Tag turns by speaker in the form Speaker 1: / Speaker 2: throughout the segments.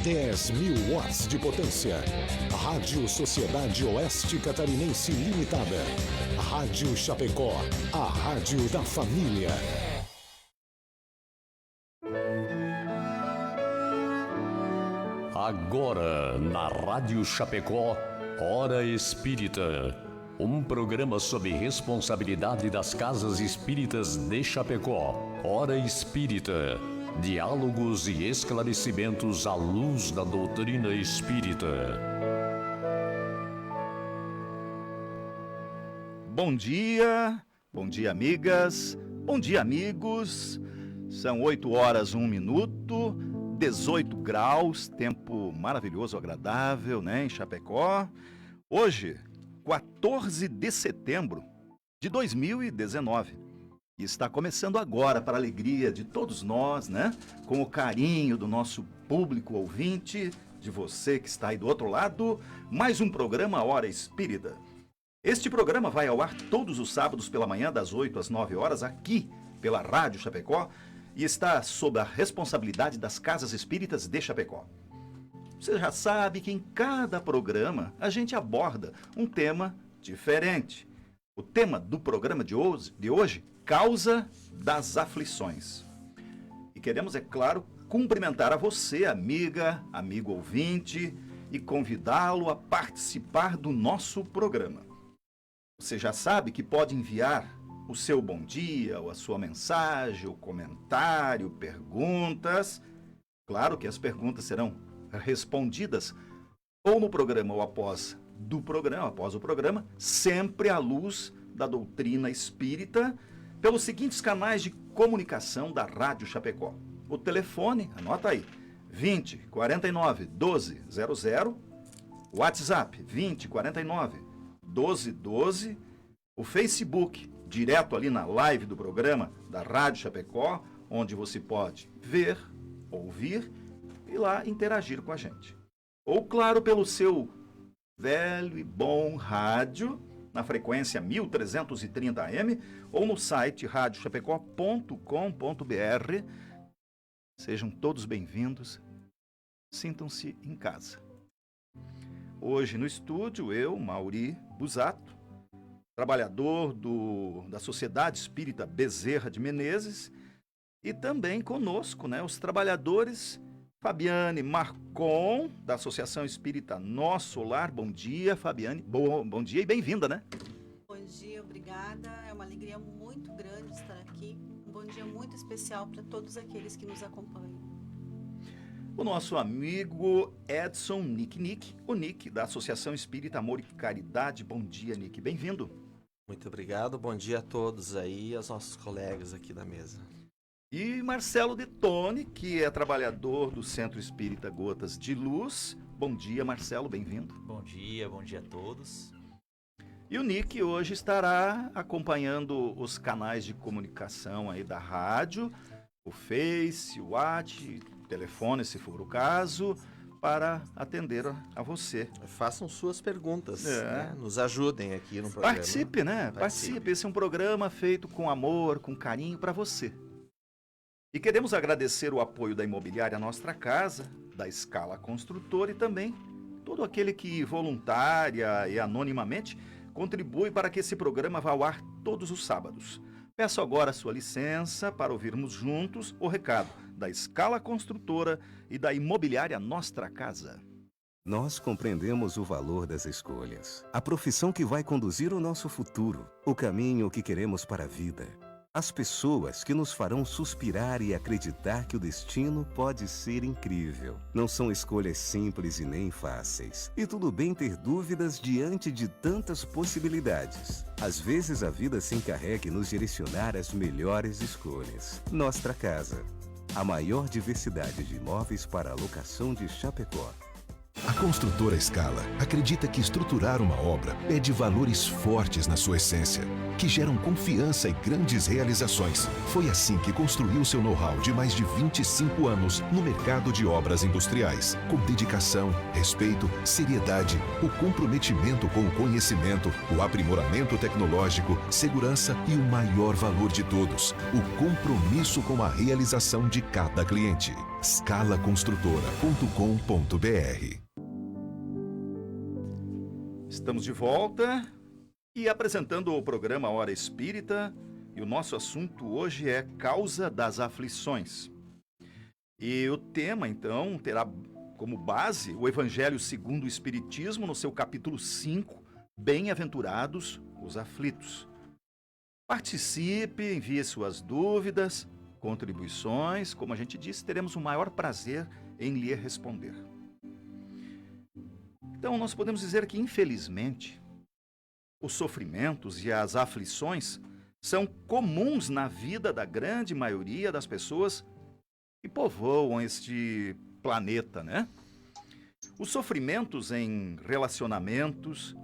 Speaker 1: 10.000 watts de potência. Rádio Sociedade Oeste Catarinense Limitada. Rádio Chapecó, a rádio da família.
Speaker 2: Agora, na Rádio Chapecó, Hora Espírita. Um programa sob responsabilidade das Casas Espíritas de Chapecó. Hora Espírita. Diálogos e esclarecimentos à luz da doutrina espírita.
Speaker 3: Bom dia amigas, bom dia amigos. São 8 horas 1 minuto, 18 graus, tempo maravilhoso, agradável, né, em Chapecó. Hoje, 14 de setembro de 2019. E está começando agora, para a alegria de todos nós, né? Com o carinho do nosso público ouvinte, de você que está aí do outro lado, mais um programa Hora Espírita. Este programa vai ao ar todos os sábados pela manhã, das 8 às 9 horas, aqui pela Rádio Chapecó, e está sob a responsabilidade das Casas Espíritas de Chapecó. Você já sabe que em cada programa a gente aborda um tema diferente. O tema do programa de hoje, causa das aflições. E queremos, é claro, cumprimentar a você, amiga, amigo ouvinte, e convidá-lo a participar do nosso programa. Você já sabe que pode enviar o seu bom dia, ou a sua mensagem, o comentário, perguntas. Claro que as perguntas serão respondidas ou no programa ou após o programa, sempre à luz da doutrina espírita, pelos seguintes canais de comunicação da Rádio Chapecó. O telefone, anota aí, 20 49 12 00, o WhatsApp 20 49 12 12, o Facebook, direto ali na live do programa da Rádio Chapecó, onde você pode ver, ouvir e lá interagir com a gente. Ou, claro, pelo seu velho e bom rádio, na frequência 1330 AM, ou no site radiochapecó.com.br. Sejam todos bem-vindos, sintam-se em casa. Hoje no estúdio, eu, Mauri Busato, trabalhador da Sociedade Espírita Bezerra de Menezes, e também conosco, né, os trabalhadores Fabiane Marcon, da Associação Espírita Nosso Lar. Bom dia, Fabiane. Bom dia e bem-vinda, né?
Speaker 4: Bom dia, obrigada. É uma alegria muito grande estar aqui. Um bom dia muito especial para todos aqueles que nos acompanham.
Speaker 3: O nosso amigo Edson Nick, o Nick, da Associação Espírita Amor e Caridade. Bom dia, Nick. Bem-vindo.
Speaker 5: Muito obrigado. Bom dia a todos aí, aos nossos colegas aqui da mesa.
Speaker 3: E Marcelo Detone, que é trabalhador do Centro Espírita Gotas de Luz. Bom dia, Marcelo, bem-vindo.
Speaker 6: Bom dia a todos.
Speaker 3: E o Nick hoje estará acompanhando os canais de comunicação aí da rádio, o Face, o WhatsApp, telefone, se for o caso, para atender a você.
Speaker 5: Façam suas perguntas, né? Nos ajudem aqui no programa.
Speaker 3: Participe, né? Participe. Esse é um programa feito com amor, com carinho para você. E queremos agradecer o apoio da Imobiliária Nossa Casa, da Escala Construtora e também todo aquele que voluntária e anonimamente contribui para que esse programa vá ao ar todos os sábados. Peço agora a sua licença para ouvirmos juntos o recado da Escala Construtora e da Imobiliária Nossa Casa.
Speaker 7: Nós compreendemos o valor das escolhas, a profissão que vai conduzir o nosso futuro, o caminho que queremos para a vida. As pessoas que nos farão suspirar e acreditar que o destino pode ser incrível. Não são escolhas simples e nem fáceis. E tudo bem ter dúvidas diante de tantas possibilidades. Às vezes a vida se encarrega em nos direcionar às melhores escolhas. Nossa Casa, a maior diversidade de imóveis para a locação de Chapecó.
Speaker 1: A construtora Escala acredita que estruturar uma obra pede valores fortes na sua essência, que geram confiança e grandes realizações. Foi assim que construiu seu know-how de mais de 25 anos no mercado de obras industriais. Com dedicação, respeito, seriedade, o comprometimento com o conhecimento, o aprimoramento tecnológico, segurança e o maior valor de todos, o compromisso com a realização de cada cliente. scalaconstrutora.com.br.
Speaker 3: Estamos de volta e apresentando o programa Hora Espírita, e o nosso assunto hoje é causa das aflições. E o tema, então, terá como base o Evangelho segundo o Espiritismo, no seu capítulo 5, Bem-aventurados os aflitos. Participe, envie suas dúvidas, contribuições. Como a gente disse, teremos o maior prazer em lhe responder. Então, nós podemos dizer que, infelizmente, os sofrimentos e as aflições são comuns na vida da grande maioria das pessoas que povoam este planeta, né? Os sofrimentos em relacionamentos,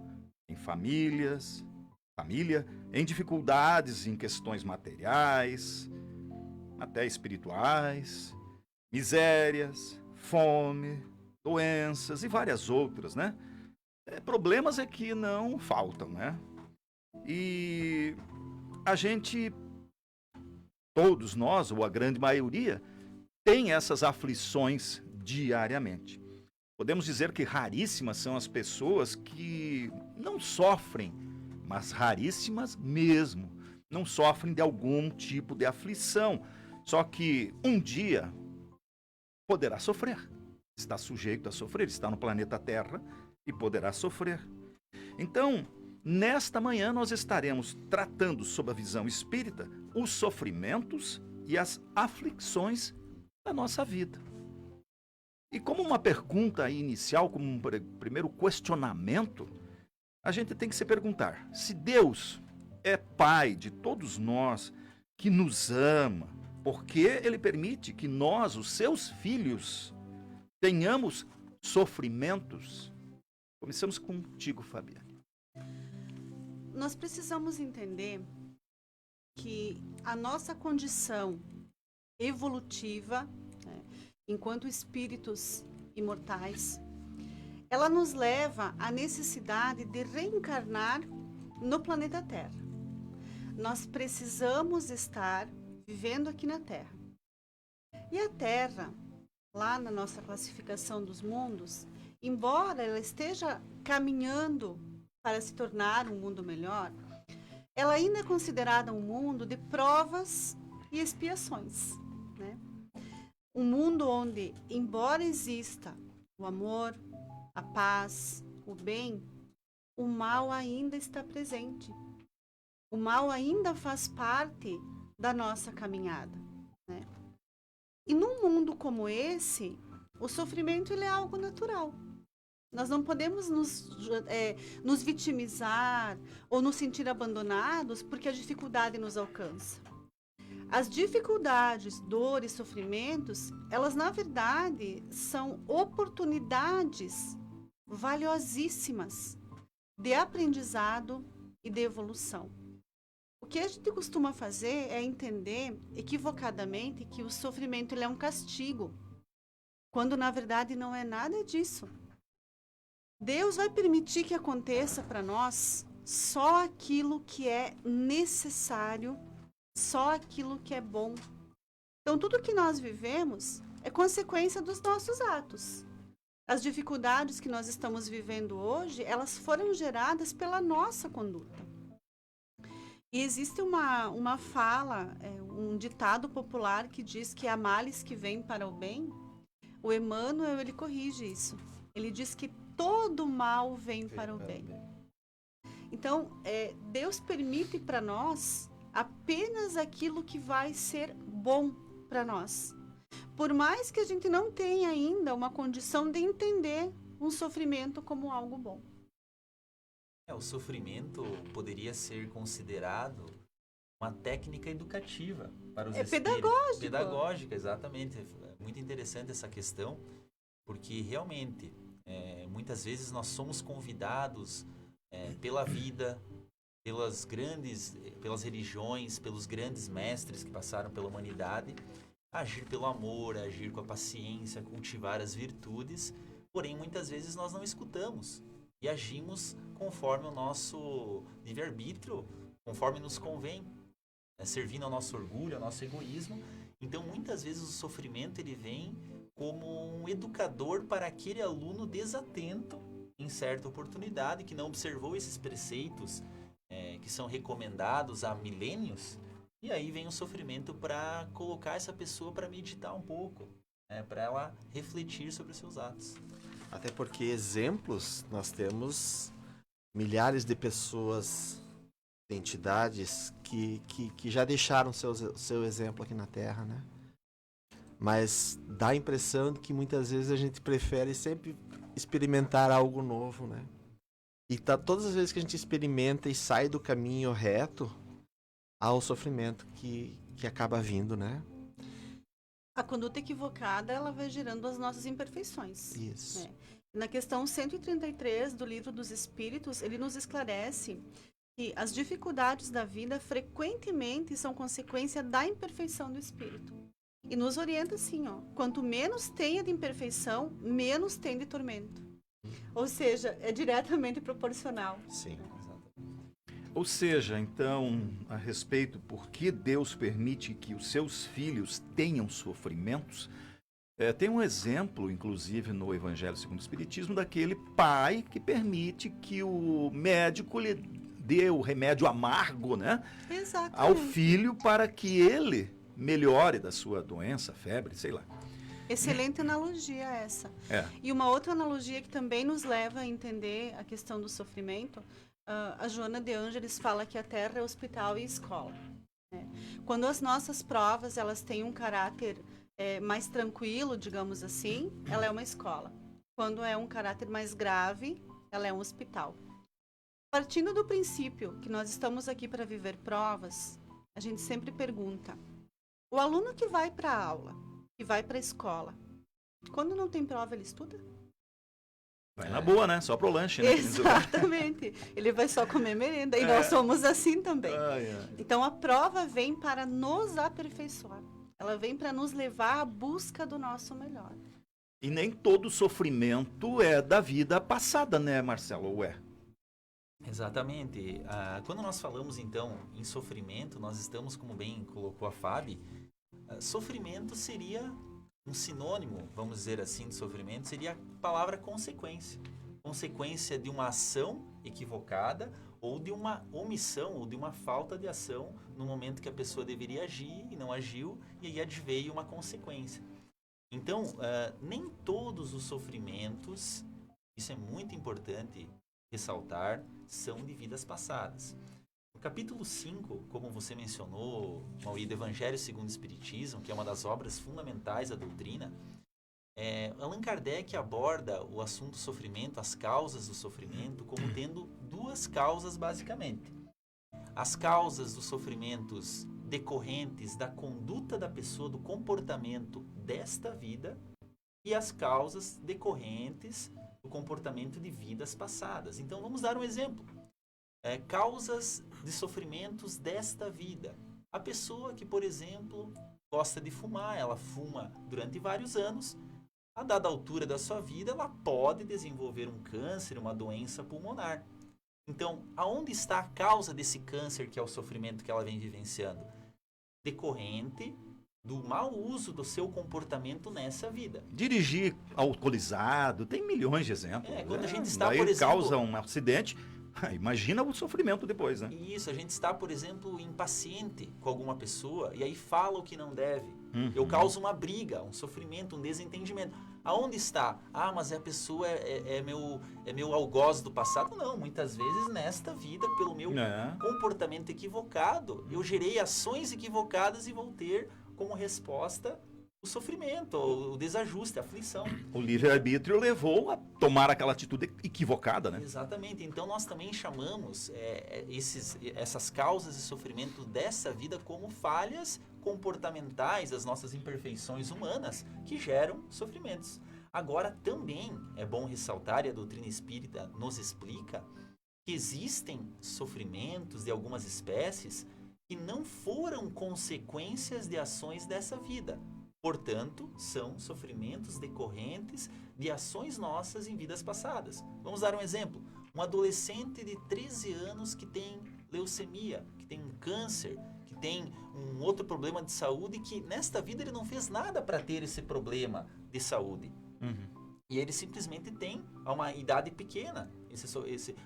Speaker 3: em família, em dificuldades em questões materiais, até espirituais, misérias, fome, doenças e várias outras, né? Problemas é que não faltam, né? E a gente, todos nós, ou a grande maioria, tem essas aflições diariamente. Podemos dizer que raríssimas são as pessoas que não sofrem, mas raríssimas mesmo, não sofrem de algum tipo de aflição. Só que um dia poderá sofrer, está sujeito a sofrer, está no planeta Terra e poderá sofrer. Então, nesta manhã nós estaremos tratando sob a visão espírita os sofrimentos e as aflições da nossa vida. E como uma pergunta inicial, como um primeiro questionamento, a gente tem que se perguntar: se Deus é Pai de todos nós, que nos ama, por que Ele permite que nós, os seus filhos, tenhamos sofrimentos? Começamos contigo, Fabiane.
Speaker 4: Nós precisamos entender que a nossa condição evolutiva, né, enquanto espíritos imortais, ela nos leva à necessidade de reencarnar no planeta Terra. Nós precisamos estar vivendo aqui na Terra. E a Terra, lá na nossa classificação dos mundos, embora ela esteja caminhando para se tornar um mundo melhor, ela ainda é considerada um mundo de provas e expiações, né? Um mundo onde, embora exista o amor, a paz, o bem, o mal ainda está presente. O mal ainda faz parte da nossa caminhada, né? E num mundo como esse, o sofrimento ele é algo natural. Nós não podemos nos vitimizar ou nos sentir abandonados porque a dificuldade nos alcança. As dificuldades, dores, sofrimentos, elas na verdade são oportunidades valiosíssimas de aprendizado e de evolução. O que a gente costuma fazer é entender equivocadamente que o sofrimento ele é um castigo, quando na verdade não é nada disso. Deus vai permitir que aconteça para nós só aquilo que é necessário, só aquilo que é bom. Então, tudo que nós vivemos é consequência dos nossos atos. As dificuldades que nós estamos vivendo hoje, elas foram geradas pela nossa conduta. E existe uma fala, um ditado popular que diz que há males que vêm para o bem. O Emmanuel, ele corrige isso. Ele diz que todo mal vem para o bem. Então, Deus permite para nós apenas aquilo que vai ser bom para nós. Por mais que a gente não tenha ainda uma condição de entender um sofrimento como algo bom.
Speaker 6: O sofrimento poderia ser considerado uma técnica educativa para os espíritos. Pedagógica, exatamente. É muito interessante essa questão, porque realmente, muitas vezes nós somos convidados pela vida, pelas religiões, pelos grandes mestres que passaram pela humanidade, a agir pelo amor, a agir com a paciência, cultivar as virtudes, porém muitas vezes nós não escutamos e agimos conforme o nosso livre-arbítrio, conforme nos convém, servindo ao nosso orgulho, ao nosso egoísmo, Então, muitas vezes o sofrimento ele vem como um educador para aquele aluno desatento em certa oportunidade, que não observou esses preceitos que são recomendados há milênios, e aí vem o sofrimento para colocar essa pessoa para meditar um pouco, para ela refletir sobre os seus atos.
Speaker 5: Até porque exemplos, nós temos milhares de pessoas, de entidades que já deixaram seu exemplo aqui na Terra, né? Mas dá a impressão de que muitas vezes a gente prefere sempre experimentar algo novo, né? E todas as vezes que a gente experimenta e sai do caminho reto, há o sofrimento que acaba vindo, né?
Speaker 4: A conduta equivocada, ela vai gerando as nossas imperfeições.
Speaker 5: Isso.
Speaker 4: Na questão 133 do Livro dos Espíritos, ele nos esclarece que as dificuldades da vida frequentemente são consequência da imperfeição do espírito. E nos orienta assim, quanto menos tenha de imperfeição, menos tem de tormento. Ou seja, é diretamente proporcional.
Speaker 5: Sim.
Speaker 3: Ou seja, então, a respeito por que Deus permite que os seus filhos tenham sofrimentos, tem um exemplo, inclusive, no Evangelho segundo o Espiritismo, daquele pai que permite que o médico lhe dê o remédio amargo, né, ao filho para que ele melhore da sua doença, febre, sei lá.
Speaker 4: Excelente analogia essa. E uma outra analogia que também nos leva a entender a questão do sofrimento, a Joana de Ângeles fala que a Terra é hospital e escola. Quando as nossas provas elas têm um caráter mais tranquilo, digamos assim, ela é uma escola. Quando é um caráter mais grave, ela é um hospital. Partindo do princípio que nós estamos aqui para viver provas, a gente sempre pergunta, o aluno que vai para a aula, que vai para a escola, quando não tem prova, ele estuda?
Speaker 3: Vai na boa, né? Só pro lanche, né?
Speaker 4: Exatamente. Ele vai só comer merenda. E nós somos assim também.
Speaker 3: Ai.
Speaker 4: Então, a prova vem para nos aperfeiçoar. Ela vem para nos levar à busca do nosso melhor.
Speaker 3: E nem todo sofrimento é da vida passada, né, Marcelo? Ou é?
Speaker 6: Exatamente. Quando nós falamos, então, em sofrimento, nós estamos, como bem colocou a Fábio, sofrimento seria um sinônimo, vamos dizer assim, de sofrimento, seria a palavra consequência. Consequência de uma ação equivocada ou de uma omissão ou de uma falta de ação no momento que a pessoa deveria agir e não agiu, e aí adveio uma consequência. Então, nem todos os sofrimentos, isso é muito importante ressaltar, são de vidas passadas. No capítulo 5, como você mencionou, Mauri, do Evangelho segundo o Espiritismo, que é uma das obras fundamentais da doutrina, Allan Kardec aborda o assunto do sofrimento, as causas do sofrimento, como tendo duas causas basicamente. As causas dos sofrimentos decorrentes da conduta da pessoa, do comportamento desta vida, e as causas decorrentes do comportamento de vidas passadas. Então vamos dar um exemplo. Causas de sofrimentos desta vida. A pessoa que, por exemplo, gosta de fumar, ela fuma durante vários anos, a dada altura da sua vida, ela pode desenvolver um câncer, uma doença pulmonar. Então, aonde está a causa desse câncer, que é o sofrimento que ela vem vivenciando? Decorrente do mau uso do seu comportamento nessa vida.
Speaker 3: Dirigir alcoolizado, tem milhões de exemplos.
Speaker 6: Quando a gente está,
Speaker 3: daí
Speaker 6: por exemplo,
Speaker 3: causa um acidente, imagina o sofrimento depois, né?
Speaker 6: Isso, a gente está, por exemplo, impaciente com alguma pessoa e aí fala o que não deve. Eu causo uma briga, um sofrimento, um desentendimento. Aonde está? Mas a pessoa é meu algoz do passado. Não, muitas vezes nesta vida, pelo meu comportamento equivocado, eu gerei ações equivocadas e vou ter como resposta o sofrimento, o desajuste, a aflição.
Speaker 3: O livre-arbítrio levou a tomar aquela atitude equivocada, né?
Speaker 6: Exatamente. Então nós também chamamos essas causas de sofrimento dessa vida como falhas comportamentais, das nossas imperfeições humanas que geram sofrimentos. Agora também é bom ressaltar, e a doutrina espírita nos explica, que existem sofrimentos de algumas espécies que não foram consequências de ações dessa vida. Portanto, são sofrimentos decorrentes de ações nossas em vidas passadas. Vamos dar um exemplo. Um adolescente de 13 anos que tem leucemia, que tem um câncer, que tem um outro problema de saúde que nesta vida ele não fez nada para ter esse problema de saúde. E ele simplesmente tem, a uma idade pequena,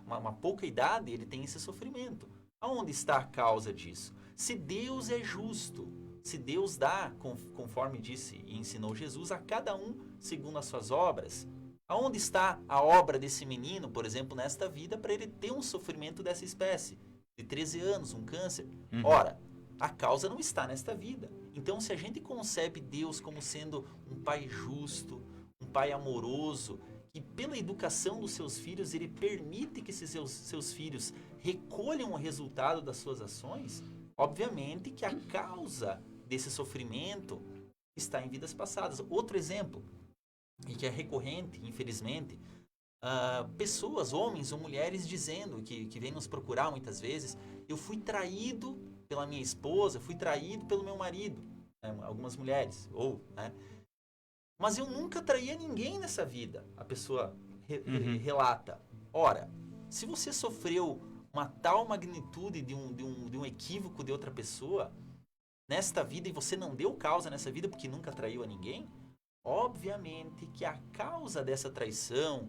Speaker 6: uma pouca idade, ele tem esse sofrimento. Aonde está a causa disso? Se Deus é justo, se Deus dá, conforme disse e ensinou Jesus, a cada um segundo as suas obras, aonde está a obra desse menino, por exemplo, nesta vida, para ele ter um sofrimento dessa espécie? De 13 anos, um câncer. Ora, a causa não está nesta vida. Então, se a gente concebe Deus como sendo um pai justo, um pai amoroso, que pela educação dos seus filhos, ele permite que esses seus filhos recolham o resultado das suas ações, obviamente que a causa desse sofrimento está em vidas passadas. Outro exemplo, e que é recorrente, infelizmente, pessoas, homens ou mulheres dizendo, que vêm nos procurar muitas vezes, eu fui traído pela minha esposa, fui traído pelo meu marido, algumas mulheres, mas eu nunca traía ninguém nessa vida, a pessoa relata. Ora, se você sofreu uma tal magnitude de um equívoco de outra pessoa nesta vida e você não deu causa nessa vida porque nunca traiu a ninguém, obviamente que a causa dessa traição,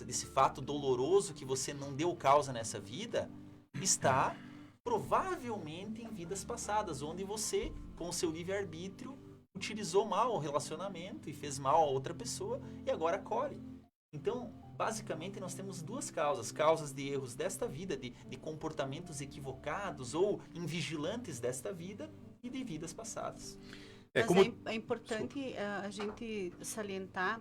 Speaker 6: desse fato doloroso que você não deu causa nessa vida, está provavelmente em vidas passadas, onde você, com o seu livre-arbítrio, utilizou mal o relacionamento e fez mal a outra pessoa e agora colhe. Então, basicamente, nós temos duas causas de erros desta vida, de comportamentos equivocados ou invigilantes desta vida e de vidas passadas.
Speaker 4: É importante a gente salientar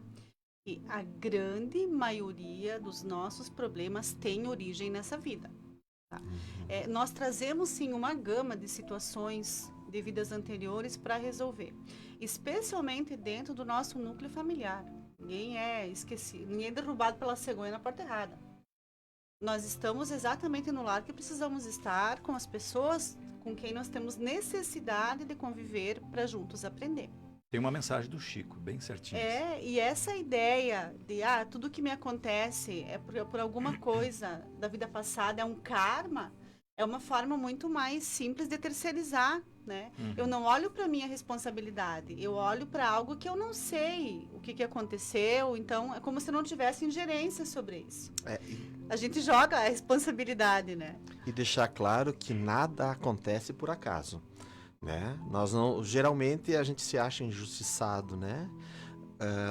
Speaker 4: que a grande maioria dos nossos problemas tem origem nessa vida. Tá? Nós trazemos, sim, uma gama de situações de vidas anteriores para resolver, especialmente dentro do nosso núcleo familiar. Ninguém é esquecido, ninguém é derrubado pela cegonha na porta errada. Nós estamos exatamente no lar que precisamos estar, com as pessoas com quem nós temos necessidade de conviver para juntos aprender.
Speaker 3: Tem uma mensagem do Chico, bem certinho.
Speaker 4: E essa ideia de, tudo que me acontece é por alguma coisa da vida passada, é um karma, é uma forma muito mais simples de terceirizar, né? Eu não olho para minha responsabilidade, eu olho para algo que eu não sei o que aconteceu, então é como se eu não tivesse ingerência sobre isso. A gente joga a responsabilidade, né?
Speaker 5: E deixar claro que nada acontece por acaso, né? Nós não, geralmente a gente se acha injustiçado, né?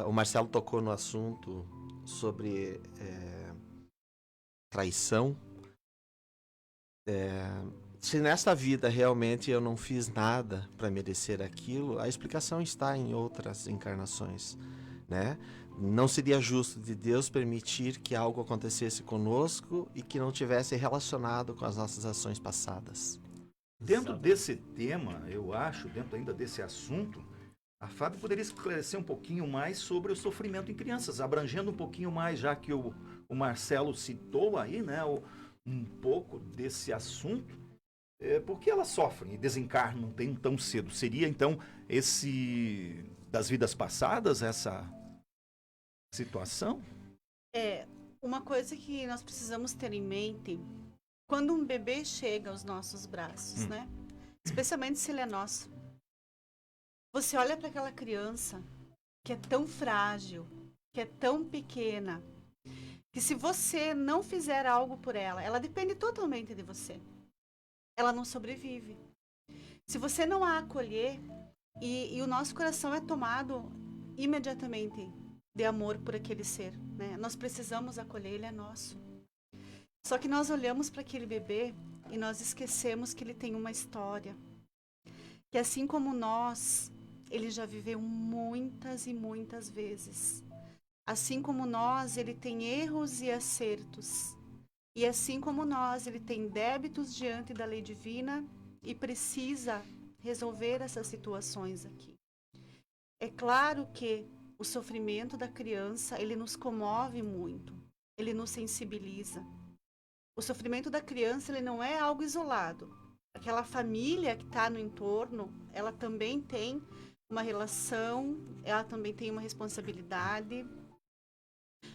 Speaker 5: O Marcelo tocou no assunto sobre traição. Se nesta vida realmente eu não fiz nada para merecer aquilo, a explicação está em outras encarnações, né? Não seria justo de Deus permitir que algo acontecesse conosco e que não tivesse relacionado com as nossas ações passadas.
Speaker 3: Dentro desse tema, eu acho, dentro ainda desse assunto, a Fábio poderia esclarecer um pouquinho mais sobre o sofrimento em crianças, abrangendo um pouquinho mais, já que o Marcelo citou aí, né, um pouco desse assunto, porque elas sofrem e desencarnam tão cedo. Seria, então, esse das vidas passadas, essa situação?
Speaker 4: Uma coisa que nós precisamos ter em mente, quando um bebê chega aos nossos braços, né? Especialmente se ele é nosso. Você olha para aquela criança que é tão frágil, que é tão pequena, que se você não fizer algo por ela, ela depende totalmente de você. Ela não sobrevive. Se você não a acolher, e o nosso coração é tomado imediatamente de amor por aquele ser, né? Nós precisamos acolher, ele é nosso. Só que nós olhamos para aquele bebê e nós esquecemos que ele tem uma história. Que assim como nós, ele já viveu muitas e muitas vezes. Assim como nós, ele tem erros e acertos. E assim como nós, ele tem débitos diante da lei divina e precisa resolver essas situações aqui. É claro que o sofrimento da criança, ele nos comove muito, ele nos sensibiliza. O sofrimento da criança, ele não é algo isolado. Aquela família que está no entorno, ela também tem uma relação, ela também tem uma responsabilidade.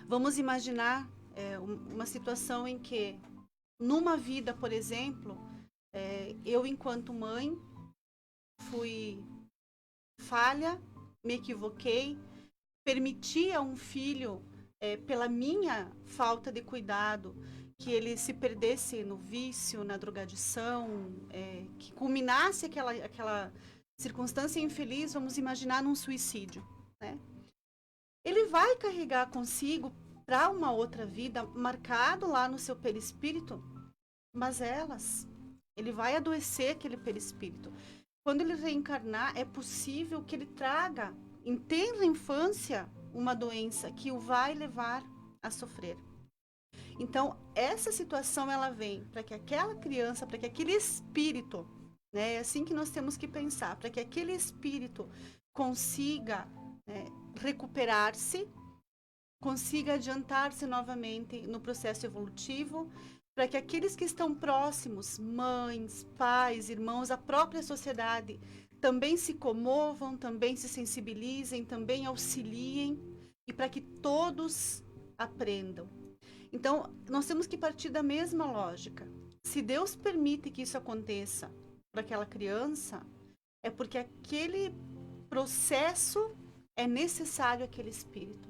Speaker 4: Vamos imaginar uma situação em que, numa vida, por exemplo, eu, enquanto mãe, fui falha, me equivoquei, permiti a um filho, pela minha falta de cuidado, que ele se perdesse no vício, na drogadição, que culminasse aquela circunstância infeliz, vamos imaginar, num suicídio, né? Ele vai carregar consigo para uma outra vida, marcado lá no seu perispírito, mazelas. Ele vai adoecer aquele perispírito. Quando ele reencarnar, é possível que ele traga, em tenra infância, uma doença que o vai levar a sofrer. Então, essa situação, ela vem para que aquela criança, para que aquele espírito, né, é assim que nós temos que pensar, para que aquele espírito consiga, né, recuperar-se, consiga adiantar-se novamente no processo evolutivo, para que aqueles que estão próximos, mães, pais, irmãos, a própria sociedade, também se comovam, também se sensibilizem, também auxiliem, e para que todos aprendam. Então, nós temos que partir da mesma lógica. Se Deus permite que isso aconteça para aquela criança, é porque aquele processo é necessário àquele espírito.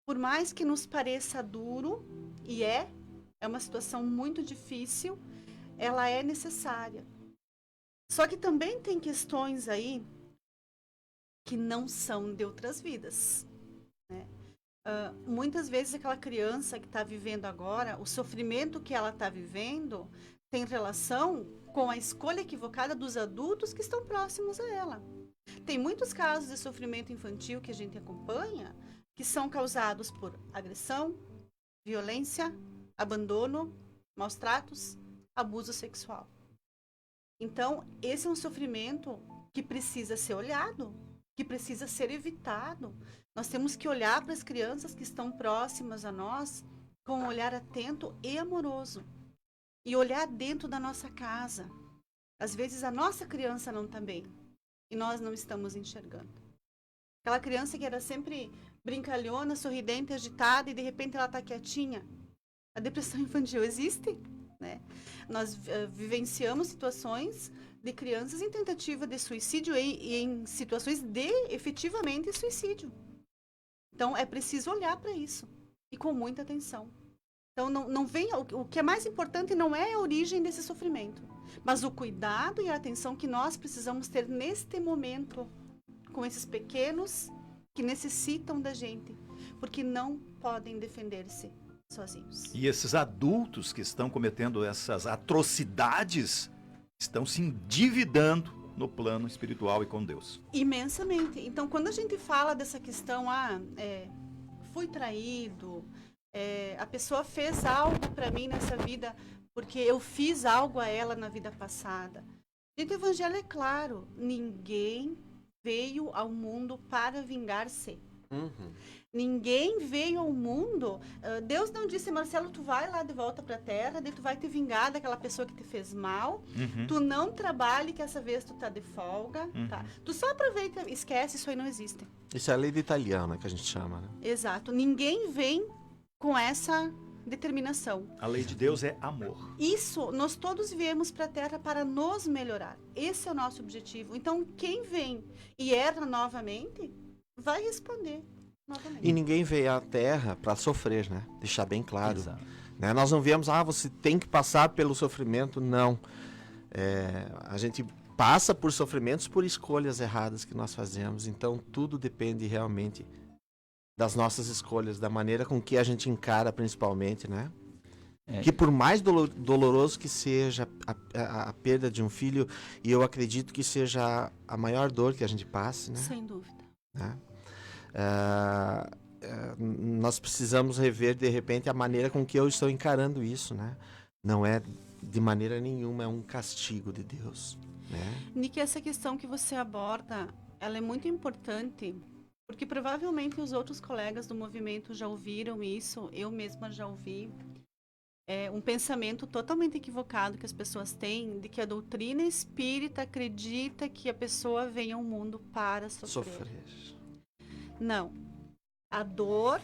Speaker 4: Por mais que nos pareça duro, e é uma situação muito difícil, ela é necessária. Só que também tem questões aí que não são de outras vidas, né? Muitas vezes aquela criança que está vivendo agora, o sofrimento que ela está vivendo tem relação com a escolha equivocada dos adultos que estão próximos a ela. Tem muitos casos de sofrimento infantil que a gente acompanha que são causados por agressão, violência, abandono, maus tratos, abuso sexual. Então, esse é um sofrimento que precisa ser olhado, que precisa ser evitado. Nós temos que olhar para as crianças que estão próximas a nós com um olhar atento e amoroso. E olhar dentro da nossa casa. Às vezes a nossa criança não está bem e nós não estamos enxergando. Aquela criança que era sempre brincalhona, sorridente, agitada e de repente ela está quietinha. A depressão infantil existe, né? Nós vivenciamos situações de crianças em tentativa de suicídio e em situações de efetivamente suicídio. Então é preciso olhar para isso e com muita atenção. Então não vem, o que é mais importante não é a origem desse sofrimento, mas o cuidado e a atenção que nós precisamos ter neste momento com esses pequenos que necessitam da gente, porque não podem defender-se sozinhos.
Speaker 3: E esses adultos que estão cometendo essas atrocidades estão se endividando no plano espiritual e com Deus.
Speaker 4: Imensamente. Então, quando a gente fala dessa questão, fui traído, a pessoa fez algo para mim nessa vida porque eu fiz algo a ela na vida passada. Gente, o evangelho é claro, ninguém veio ao mundo para vingar-se. Ninguém veio ao mundo, Deus não disse, Marcelo, tu vai lá de volta para a terra, daí tu vai te vingar daquela pessoa que te fez mal, tu não trabalhe que essa vez tu tá de folga, tá? Tu só aproveita, esquece, isso aí não existe.
Speaker 5: Isso é a lei de italiana que a gente chama, né?
Speaker 4: Exato, ninguém vem com essa determinação.
Speaker 3: A lei de Deus é amor.
Speaker 4: Isso, nós todos viemos para a Terra para nos melhorar. Esse é o nosso objetivo. Então, quem vem e erra novamente, vai responder novamente.
Speaker 5: E ninguém veio à Terra para sofrer, né? Deixar bem claro. Né? Nós não viemos, você tem que passar pelo sofrimento. Não. A gente passa por sofrimentos por escolhas erradas que nós fazemos. Então, tudo depende realmente das nossas escolhas, da maneira com que a gente encara, principalmente, né? Que por mais doloroso que seja a perda de um filho, e eu acredito que seja a maior dor que a gente passe, né?
Speaker 4: Sem dúvida.
Speaker 5: Né? Nós precisamos rever, de repente, a maneira com que eu estou encarando isso, né? Não é de maneira nenhuma, é um castigo de Deus, né?
Speaker 4: Nick, essa questão que você aborda, ela é muito importante, porque provavelmente os outros colegas do movimento já ouviram isso, eu mesma já ouvi. É um pensamento totalmente equivocado que as pessoas têm de que a doutrina espírita acredita que a pessoa vem ao mundo para sofrer. Não. A dor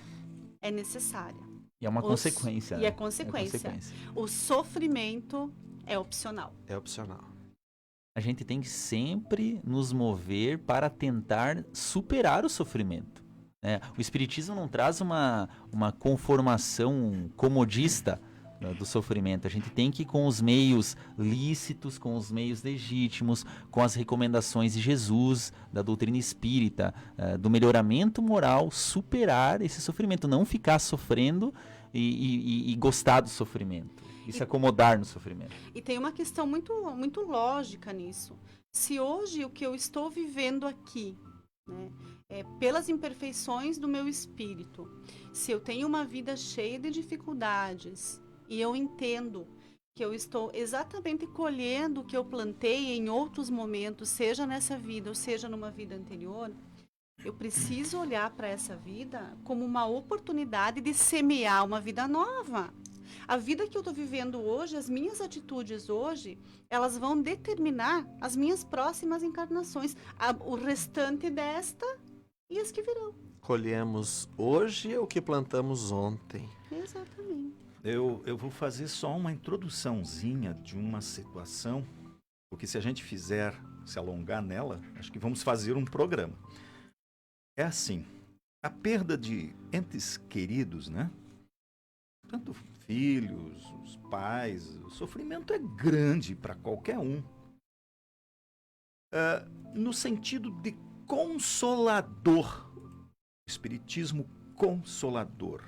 Speaker 4: é necessária.
Speaker 8: E é uma consequência.
Speaker 4: E é consequência. O sofrimento é opcional.
Speaker 5: É opcional.
Speaker 6: a gente tem que sempre nos mover para tentar superar o sofrimento. O Espiritismo não traz uma conformação comodista do sofrimento. A gente tem que, com os meios lícitos, com os meios legítimos, com as recomendações de Jesus, da doutrina espírita, do melhoramento moral, superar esse sofrimento, não ficar sofrendo e gostar do sofrimento, e se acomodar no sofrimento.
Speaker 4: E tem uma questão muito, muito lógica nisso. Se hoje o que eu estou vivendo aqui, né, pelas imperfeições do meu espírito, se eu tenho uma vida cheia de dificuldades, e eu entendo que eu estou exatamente colhendo o que eu plantei em outros momentos, seja nessa vida ou seja numa vida anterior, eu preciso olhar para essa vida como uma oportunidade de semear uma vida nova. A vida que eu estou vivendo hoje, as minhas atitudes hoje, elas vão determinar as minhas próximas encarnações, o restante desta e as que virão.
Speaker 5: Colhemos hoje o que plantamos ontem.
Speaker 4: Exatamente.
Speaker 3: Eu vou fazer só uma introduçãozinha de uma situação, porque se a gente se alongar nela, acho que vamos fazer um programa. É assim, a perda de entes queridos, né? Tanto filhos, os pais, o sofrimento é grande para qualquer um. No sentido de consolador, espiritismo consolador.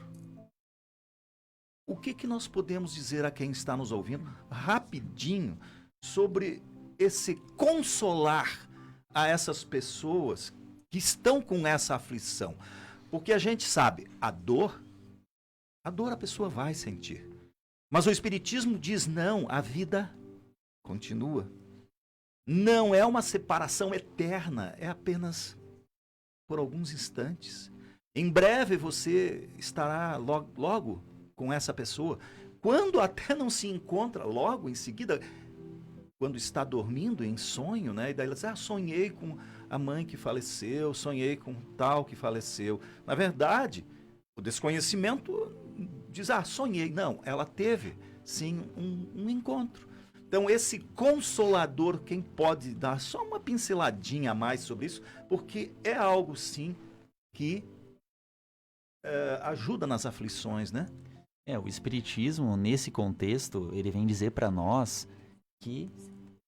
Speaker 3: O que nós podemos dizer a quem está nos ouvindo, rapidinho, sobre esse consolar a essas pessoas que estão com essa aflição? Porque a gente sabe, a dor a pessoa vai sentir. Mas o Espiritismo diz, não, a vida continua. Não é uma separação eterna, é apenas por alguns instantes. Em breve você estará logo com essa pessoa, quando até não se encontra logo em seguida, quando está dormindo em sonho, né? E daí ela diz, sonhei com a mãe que faleceu, sonhei com tal que faleceu. Na verdade, o desconhecimento diz, sonhei. Não, ela teve, sim, um encontro. Então, esse consolador, quem pode dar só uma pinceladinha a mais sobre isso, porque é algo, sim, que ajuda nas aflições, né?
Speaker 6: O Espiritismo, nesse contexto, ele vem dizer para nós que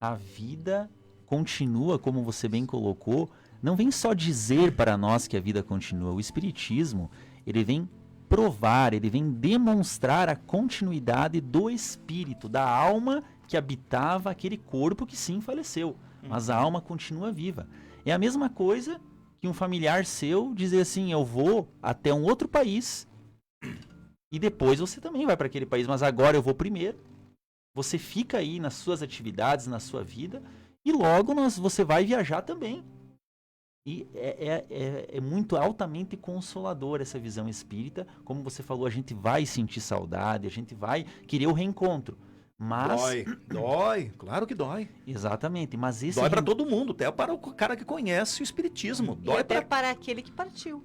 Speaker 6: a vida continua, como você bem colocou, não vem só dizer para nós que a vida continua. O Espiritismo, ele vem provar, ele vem demonstrar a continuidade do espírito, da alma que habitava aquele corpo que sim faleceu, mas a alma continua viva. É a mesma coisa que um familiar seu dizer assim, eu vou até um outro país e depois você também vai para aquele país, mas agora eu vou primeiro. Você fica aí nas suas atividades, na sua vida, e logo você vai viajar também. E é muito altamente consolador essa visão espírita. Como você falou, a gente vai sentir saudade, a gente vai querer o reencontro. Mas...
Speaker 3: Dói, claro que dói.
Speaker 6: Exatamente, mas esse...
Speaker 3: Dói para todo mundo, até para o cara que conhece o espiritismo. Dói
Speaker 4: e até para aquele que partiu.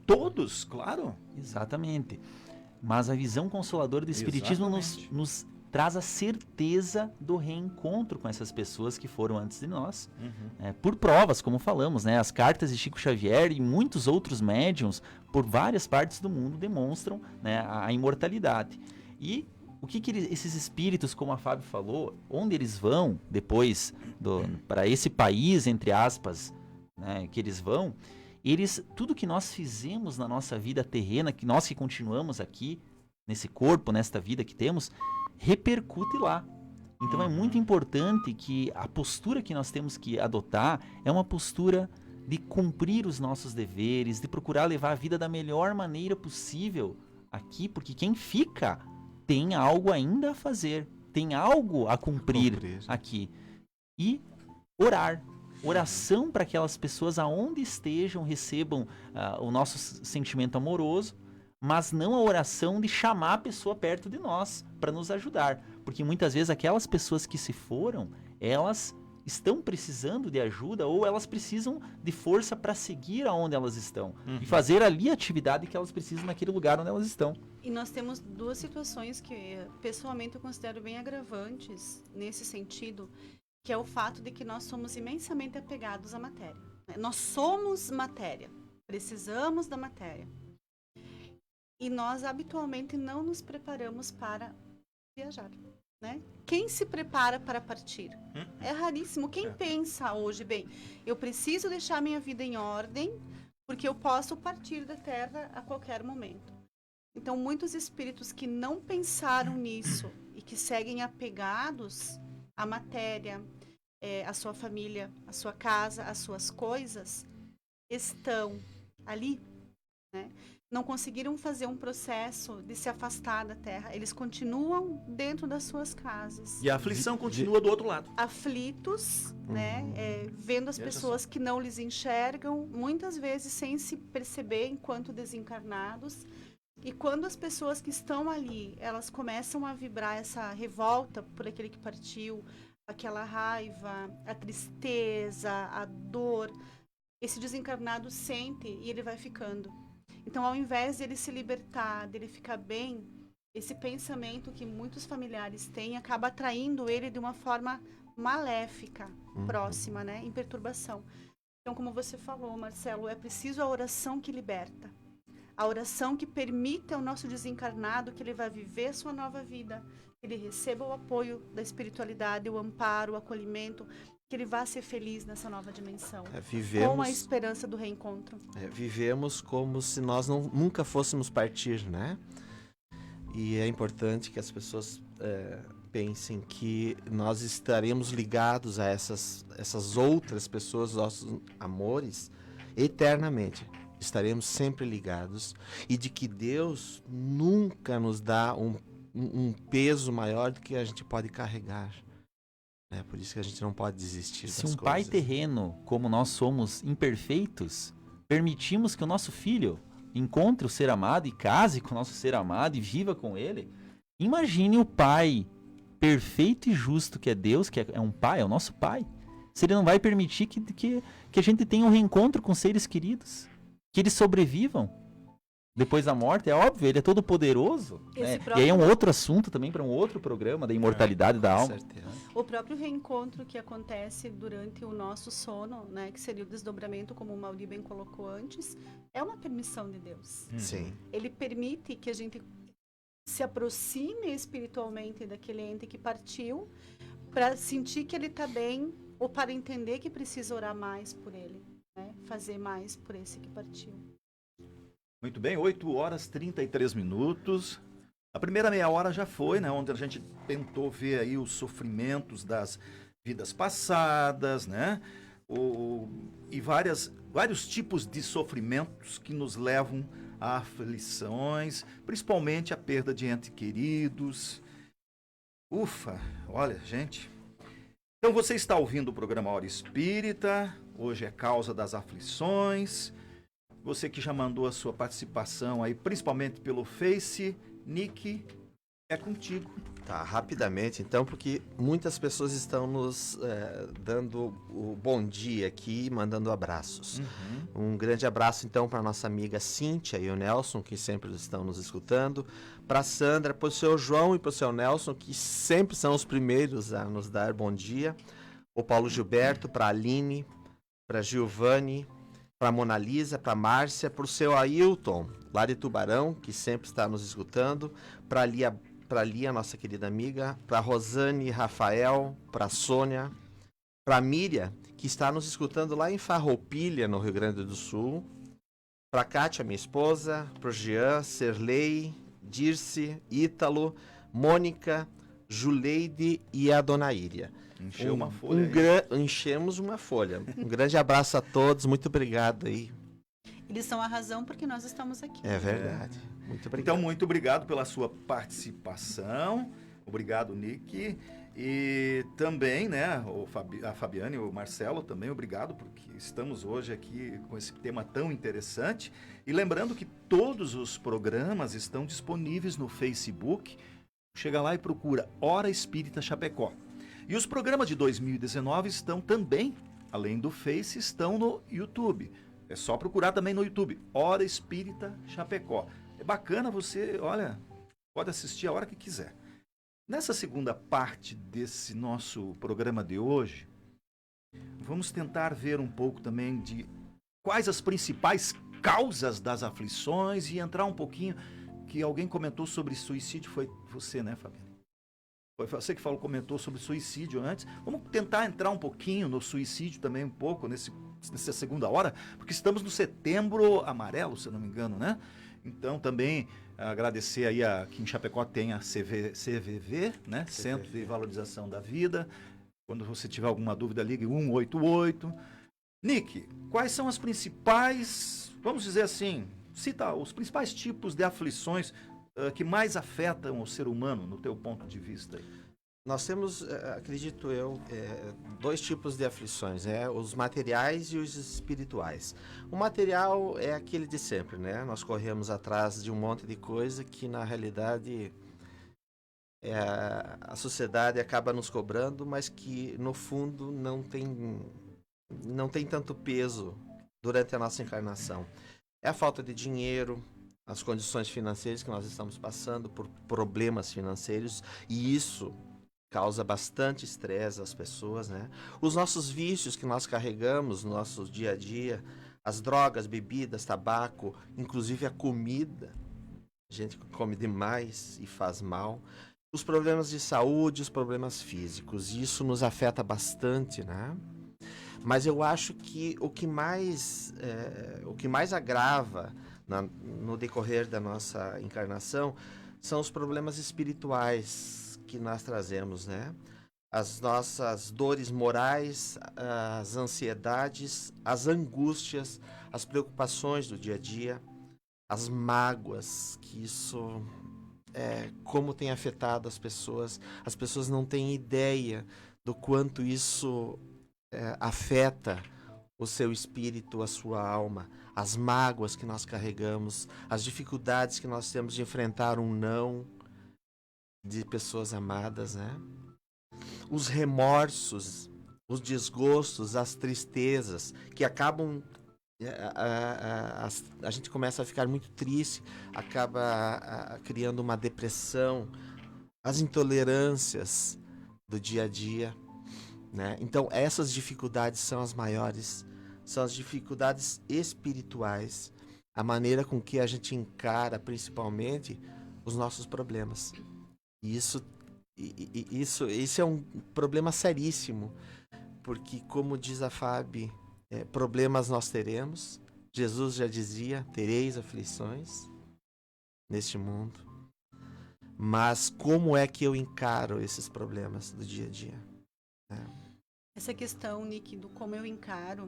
Speaker 3: Todos, claro.
Speaker 6: Exatamente. Mas a visão consoladora do espiritismo nos traz a certeza do reencontro com essas pessoas que foram antes de nós. Por provas, como falamos, né? As cartas de Chico Xavier e muitos outros médiuns, por várias partes do mundo, demonstram, né, a imortalidade. E o que esses espíritos, como a Fábio falou, onde eles vão depois para esse país, entre aspas, né, que eles vão, tudo que nós fizemos na nossa vida terrena, que nós que continuamos aqui, nesse corpo, nesta vida que temos, repercute lá. Então é muito importante que a postura que nós temos que adotar é uma postura de cumprir os nossos deveres, de procurar levar a vida da melhor maneira possível aqui, porque quem fica tem algo ainda a fazer, tem algo a cumprir aqui. E orar. Oração para que aquelas pessoas, aonde estejam, recebam o nosso sentimento amoroso, mas não a oração de chamar a pessoa perto de nós para nos ajudar. Porque muitas vezes aquelas pessoas que se foram, elas estão precisando de ajuda ou elas precisam de força para seguir aonde elas estão e fazer ali a atividade que elas precisam naquele lugar onde elas estão.
Speaker 4: E nós temos duas situações que pessoalmente eu considero bem agravantes nesse sentido, que é o fato de que nós somos imensamente apegados à matéria. Né? Nós somos matéria, precisamos da matéria. E nós habitualmente não nos preparamos para viajar. Né? Quem se prepara para partir? É raríssimo. Quem pensa hoje, bem, eu preciso deixar minha vida em ordem, porque eu posso partir da Terra a qualquer momento. Então, muitos espíritos que não pensaram nisso e que seguem apegados à matéria, à sua família, à sua casa, às suas coisas, estão ali, né? Não conseguiram fazer um processo de se afastar da Terra. Eles continuam dentro das suas casas.
Speaker 3: E a aflição continua do outro lado.
Speaker 4: Aflitos, né? Vendo as pessoas que não lhes enxergam, muitas vezes sem se perceber enquanto desencarnados. E quando as pessoas que estão ali, elas começam a vibrar essa revolta por aquele que partiu, aquela raiva, a tristeza, a dor, esse desencarnado sente e ele vai ficando. Então, ao invés de ele se libertar, dele ficar bem, esse pensamento que muitos familiares têm acaba atraindo ele de uma forma maléfica, próxima, né? Em perturbação. Então, como você falou, Marcelo, é preciso a oração que liberta. A oração que permite ao nosso desencarnado que ele vai viver sua nova vida, que ele receba o apoio da espiritualidade, o amparo, o acolhimento, que ele vá ser feliz nessa nova dimensão, com a esperança do reencontro.
Speaker 5: Vivemos como se nós nunca fôssemos partir, né? E é importante que as pessoas pensem que nós estaremos ligados a essas outras pessoas, nossos amores, eternamente. Estaremos sempre ligados, e de que Deus nunca nos dá um peso maior do que a gente pode carregar. É por isso que a gente não pode desistir das coisas.
Speaker 8: Se um pai terreno, como nós somos imperfeitos, permitimos que o nosso filho encontre o ser amado e case com o nosso ser amado e viva com ele, imagine o pai perfeito e justo que é Deus, que é um pai, é o nosso pai. Se ele não vai permitir que a gente tenha um reencontro com seres queridos, que eles sobrevivam depois da morte, é óbvio, ele é todo poderoso, né? E aí é um outro assunto também para um outro programa da imortalidade da alma.
Speaker 4: O próprio reencontro que acontece durante o nosso sono, né, que seria o desdobramento, como o Mauri bem colocou antes, é uma permissão de Deus.
Speaker 5: Sim.
Speaker 4: Ele permite que a gente se aproxime espiritualmente daquele ente que partiu, para sentir que ele está bem, ou para entender que precisa orar mais por ele, né? Fazer mais por esse que partiu.
Speaker 3: Muito bem, 8h33. A primeira meia hora já foi, né? Onde a gente tentou ver aí os sofrimentos das vidas passadas, né? E vários tipos de sofrimentos que nos levam a aflições, principalmente a perda de entes queridos. Ufa, olha, gente. Então você está ouvindo o programa Hora Espírita, hoje é Causa das Aflições. Você que já mandou a sua participação aí, principalmente pelo Face, Nick, é contigo.
Speaker 5: Tá, rapidamente então, porque muitas pessoas estão nos dando o bom dia aqui, mandando abraços. Um grande abraço então para nossa amiga Cíntia e o Nelson, que sempre estão nos escutando, para a Sandra, para o seu João e para o seu Nelson, que sempre são os primeiros a nos dar bom dia, o Paulo Gilberto, para a Aline, para a Giovanni, para a Mona Lisa, para a Márcia, para o seu Ailton, lá de Tubarão, que sempre está nos escutando, para a Lia, nossa querida amiga, para a Rosane, Rafael, para a Sônia, para a Miriam, que está nos escutando lá em Farroupilha, no Rio Grande do Sul, para a Kátia, minha esposa, para o Jean, Serlei, Dirce, Ítalo, Mônica, Juleide e a Dona Íria.
Speaker 3: Encheu uma folha.
Speaker 5: Enchemos uma folha. Um grande abraço a todos, muito obrigado aí.
Speaker 4: Eles são a razão porque nós estamos aqui.
Speaker 5: É verdade. Muito obrigado.
Speaker 3: Então, muito obrigado pela sua participação. Obrigado, Nick. E também, né, a Fabiane e o Marcelo também, obrigado, porque estamos hoje aqui com esse tema tão interessante. E lembrando que todos os programas estão disponíveis no Facebook. Chega lá e procura Hora Espírita Chapecó. E os programas de 2019 estão também, além do Face, estão no YouTube. É só procurar também no YouTube, Hora Espírita Chapecó. É bacana você, olha, pode assistir a hora que quiser. Nessa segunda parte desse nosso programa de hoje, vamos tentar ver um pouco também de quais as principais causas das aflições e entrar um pouquinho, que alguém comentou sobre suicídio, foi você, né, Fabiana? Foi você que comentou sobre suicídio antes. Vamos tentar entrar um pouquinho no suicídio também, um pouco, nessa segunda hora, porque estamos no Setembro Amarelo, se eu não me engano, né? Então, também agradecer aí que em Chapecó tem a CVV, né? Centro de Valorização da Vida. Quando você tiver alguma dúvida, ligue 188. Nick, quais são as principais, vamos dizer assim, cita os principais tipos de aflições que mais afetam o ser humano, no teu ponto de vista aí?
Speaker 5: Nós temos, acredito eu, dois tipos de aflições, os materiais e os espirituais. O material é aquele de sempre, né? Nós corremos atrás de um monte de coisa que, na realidade, a sociedade acaba nos cobrando, mas que, no fundo, não tem tanto peso durante a nossa encarnação. É a falta de dinheiro, as condições financeiras que nós estamos passando por problemas financeiros, e isso causa bastante estresse às pessoas, né? Os nossos vícios que nós carregamos no nosso dia a dia, as drogas, bebidas, tabaco, inclusive a comida, a gente come demais e faz mal. Os problemas de saúde, os problemas físicos, isso nos afeta bastante, né? Mas eu acho que o que mais agrava no decorrer da nossa encarnação são os problemas espirituais que nós trazemos, né? As nossas dores morais, as ansiedades, as angústias, as preocupações do dia a dia, as mágoas, que isso como tem afetado as pessoas. As pessoas não têm ideia do quanto isso afeta o seu espírito, a sua alma, as mágoas que nós carregamos, as dificuldades que nós temos de enfrentar um não de pessoas amadas, né? Os remorsos, os desgostos, as tristezas que acabam a gente começa a ficar muito triste, acaba criando uma depressão, as intolerâncias do dia a dia, né? Então essas dificuldades são as maiores, são as dificuldades espirituais, a maneira com que a gente encara principalmente os nossos problemas. E isso é um problema seríssimo, porque, como diz a Fábio, problemas nós teremos. Jesus já dizia, tereis aflições neste mundo. Mas como é que eu encaro esses problemas do dia a dia?
Speaker 4: Essa questão, Nick, do como eu encaro,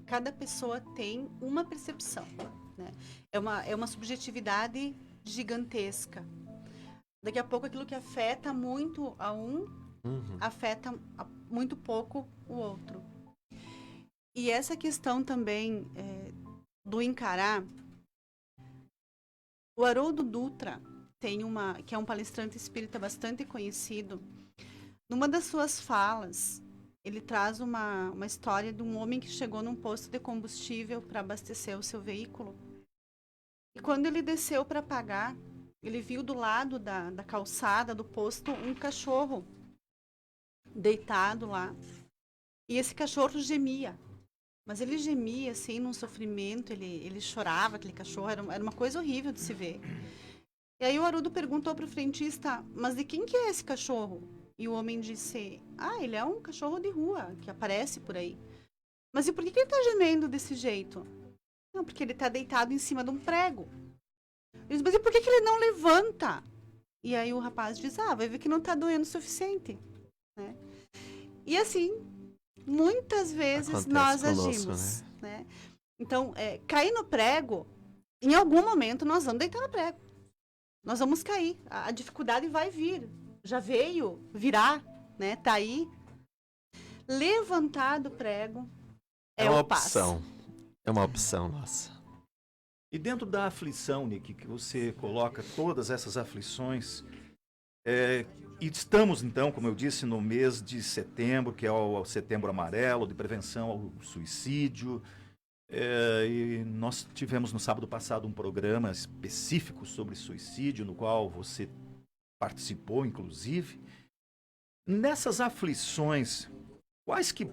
Speaker 4: cada pessoa tem uma percepção, né? É uma subjetividade gigantesca. Daqui a pouco aquilo que afeta muito a um, afeta muito pouco o outro. E essa questão também do encarar, o Haroldo Dutra que é um palestrante espírita bastante conhecido. Numa das suas falas, ele traz uma história de um homem que chegou num posto de combustível para abastecer o seu veículo. E quando ele desceu para pagar, ele viu do lado da calçada do posto um cachorro deitado lá. E esse cachorro gemia. Mas ele gemia, assim, num sofrimento, ele chorava, aquele cachorro, era uma coisa horrível de se ver. E aí o Haroldo perguntou para o frentista, mas de quem que é esse cachorro? E o homem disse, ele é um cachorro de rua, que aparece por aí. Mas e por que ele está gemendo desse jeito? Não, porque ele está deitado em cima de um prego. Ele disse, mas e por que ele não levanta? E aí o rapaz diz, vai ver que não está doendo o suficiente. Né? E assim, muitas vezes acontece nós agimos. Né? Então, cair no prego, em algum momento nós vamos deitar no prego. Nós vamos cair. A dificuldade vai vir. Já veio, virá, né? Tá aí. Levantar do prego é uma opção.
Speaker 5: É uma opção nossa.
Speaker 3: E dentro da aflição, Nick, que você coloca todas essas aflições, e estamos, então, como eu disse, no mês de setembro, que é o Setembro Amarelo, de prevenção ao suicídio. E nós tivemos no sábado passado um programa específico sobre suicídio, no qual você participou, inclusive. Nessas aflições, quais que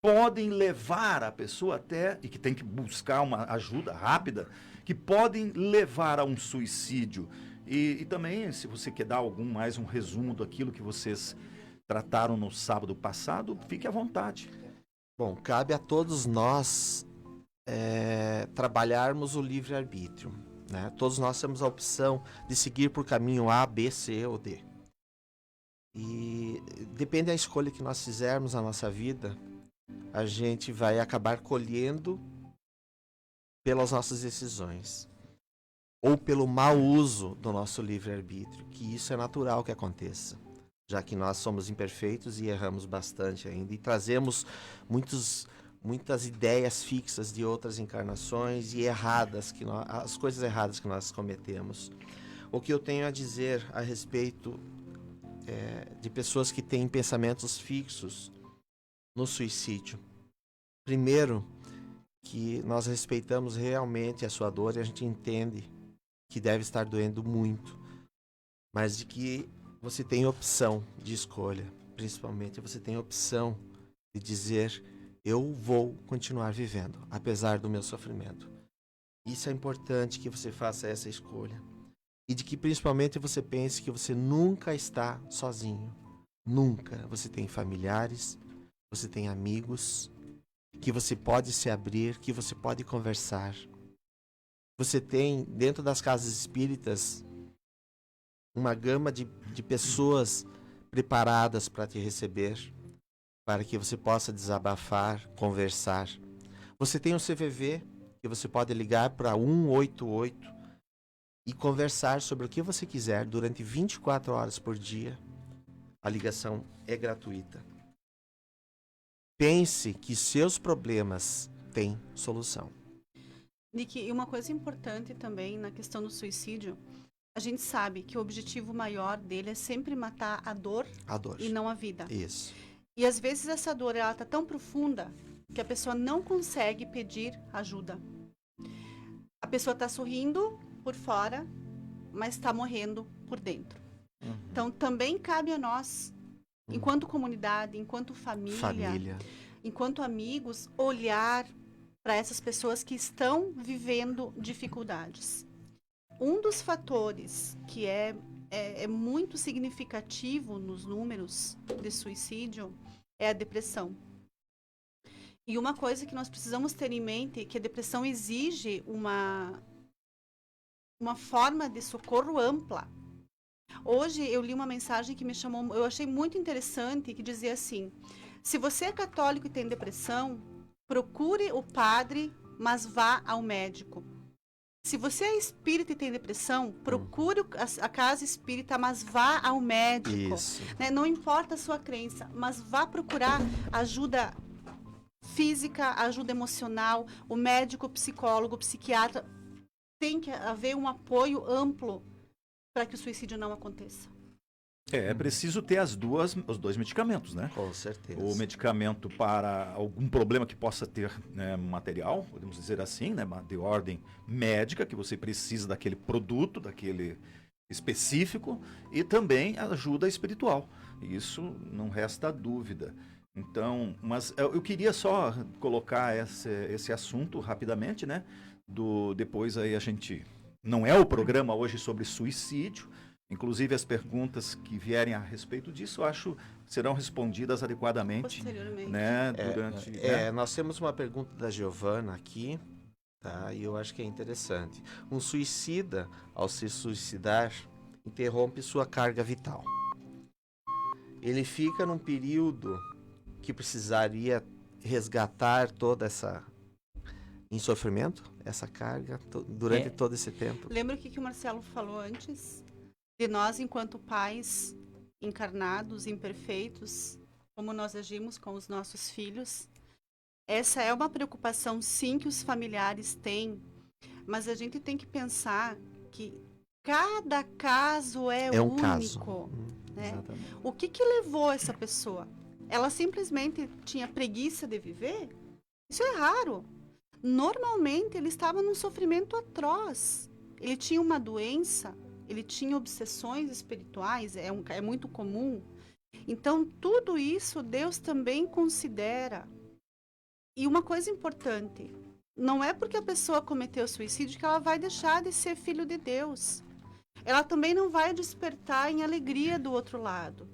Speaker 3: podem levar a pessoa até, e que tem que buscar uma ajuda rápida, que podem levar a um suicídio? E também, se você quer dar mais um resumo daquilo que vocês trataram no sábado passado, fique à vontade.
Speaker 5: Bom, cabe a todos nós trabalharmos o livre-arbítrio, né? Todos nós temos a opção de seguir por caminho A, B, C ou D. E depende da escolha que nós fizermos na nossa vida, a gente vai acabar colhendo pelas nossas decisões. Ou pelo mau uso do nosso livre-arbítrio, que isso é natural que aconteça, já que nós somos imperfeitos e erramos bastante ainda, e trazemos muitas ideias fixas de outras encarnações e as coisas erradas que nós cometemos. O que eu tenho a dizer a respeito de pessoas que têm pensamentos fixos no suicídio. Primeiro, que nós respeitamos realmente a sua dor e a gente entende que deve estar doendo muito, mas de que você tem opção de escolha, principalmente você tem opção de dizer: eu vou continuar vivendo, apesar do meu sofrimento. Isso é importante, que você faça essa escolha. E de que principalmente você pense que você nunca está sozinho. Nunca. Você tem familiares, você tem amigos, que você pode se abrir, que você pode conversar. Você tem, dentro das casas espíritas, uma gama de pessoas preparadas para te receber, para que você possa desabafar, conversar. Você tem o CVV, que você pode ligar para 188 e conversar sobre o que você quiser durante 24 horas por dia. A ligação é gratuita. Pense que seus problemas têm solução.
Speaker 4: Nick, e uma coisa importante também na questão do suicídio, a gente sabe que o objetivo maior dele é sempre matar a dor e não a vida.
Speaker 5: Isso.
Speaker 4: E às vezes essa dor está tão profunda que a pessoa não consegue pedir ajuda. A pessoa está sorrindo por fora, mas está morrendo por dentro. Uhum. Então também cabe a nós, enquanto comunidade, enquanto família, enquanto amigos, olhar para essas pessoas que estão vivendo dificuldades. Um dos fatores que é muito significativo nos números de suicídio é a depressão. E uma coisa que nós precisamos ter em mente é que a depressão exige uma forma de socorro ampla. Hoje eu li uma mensagem que me chamou, eu achei muito interessante, que dizia assim: se você é católico e tem depressão, procure o padre, mas vá ao médico. Se você é espírita e tem depressão, procure a casa espírita, mas vá ao médico. Né? Não importa a sua crença, mas vá procurar ajuda física, ajuda emocional, o médico, o psicólogo, o psiquiatra. Tem que haver um apoio amplo para que o suicídio não aconteça.
Speaker 3: É preciso ter os dois medicamentos, né?
Speaker 5: Com certeza.
Speaker 3: O medicamento para algum problema que possa ter, né, material, podemos dizer assim, né, de ordem médica, que você precisa daquele produto, daquele específico, e também ajuda espiritual. Isso não resta dúvida. Então, mas eu queria só colocar esse assunto rapidamente, né? Depois aí a gente... Não é o programa hoje sobre suicídio. Inclusive, as perguntas que vierem a respeito disso, eu acho que serão respondidas adequadamente.
Speaker 4: Posteriormente.
Speaker 3: Né, durante, né?
Speaker 5: Nós temos uma pergunta da Giovana aqui, tá? E eu acho que é interessante. Um suicida, ao se suicidar, interrompe sua carga vital. Ele fica num período que precisaria resgatar toda essa... em sofrimento, essa carga, durante todo esse tempo.
Speaker 4: Lembra o que o Marcelo falou antes? De nós, enquanto pais encarnados, imperfeitos, como nós agimos com os nossos filhos. Essa é uma preocupação, sim, que os familiares têm, mas a gente tem que pensar que cada caso é
Speaker 5: um
Speaker 4: único.
Speaker 5: Caso.
Speaker 4: Né? O que levou essa pessoa? Ela simplesmente tinha preguiça de viver? Isso é raro. Normalmente, ele estava num sofrimento atroz. Ele tinha uma doença ele tinha obsessões espirituais, é muito comum. Então, tudo isso Deus também considera. E uma coisa importante, não é porque a pessoa cometeu suicídio que ela vai deixar de ser filho de Deus. Ela também não vai despertar em alegria do outro lado.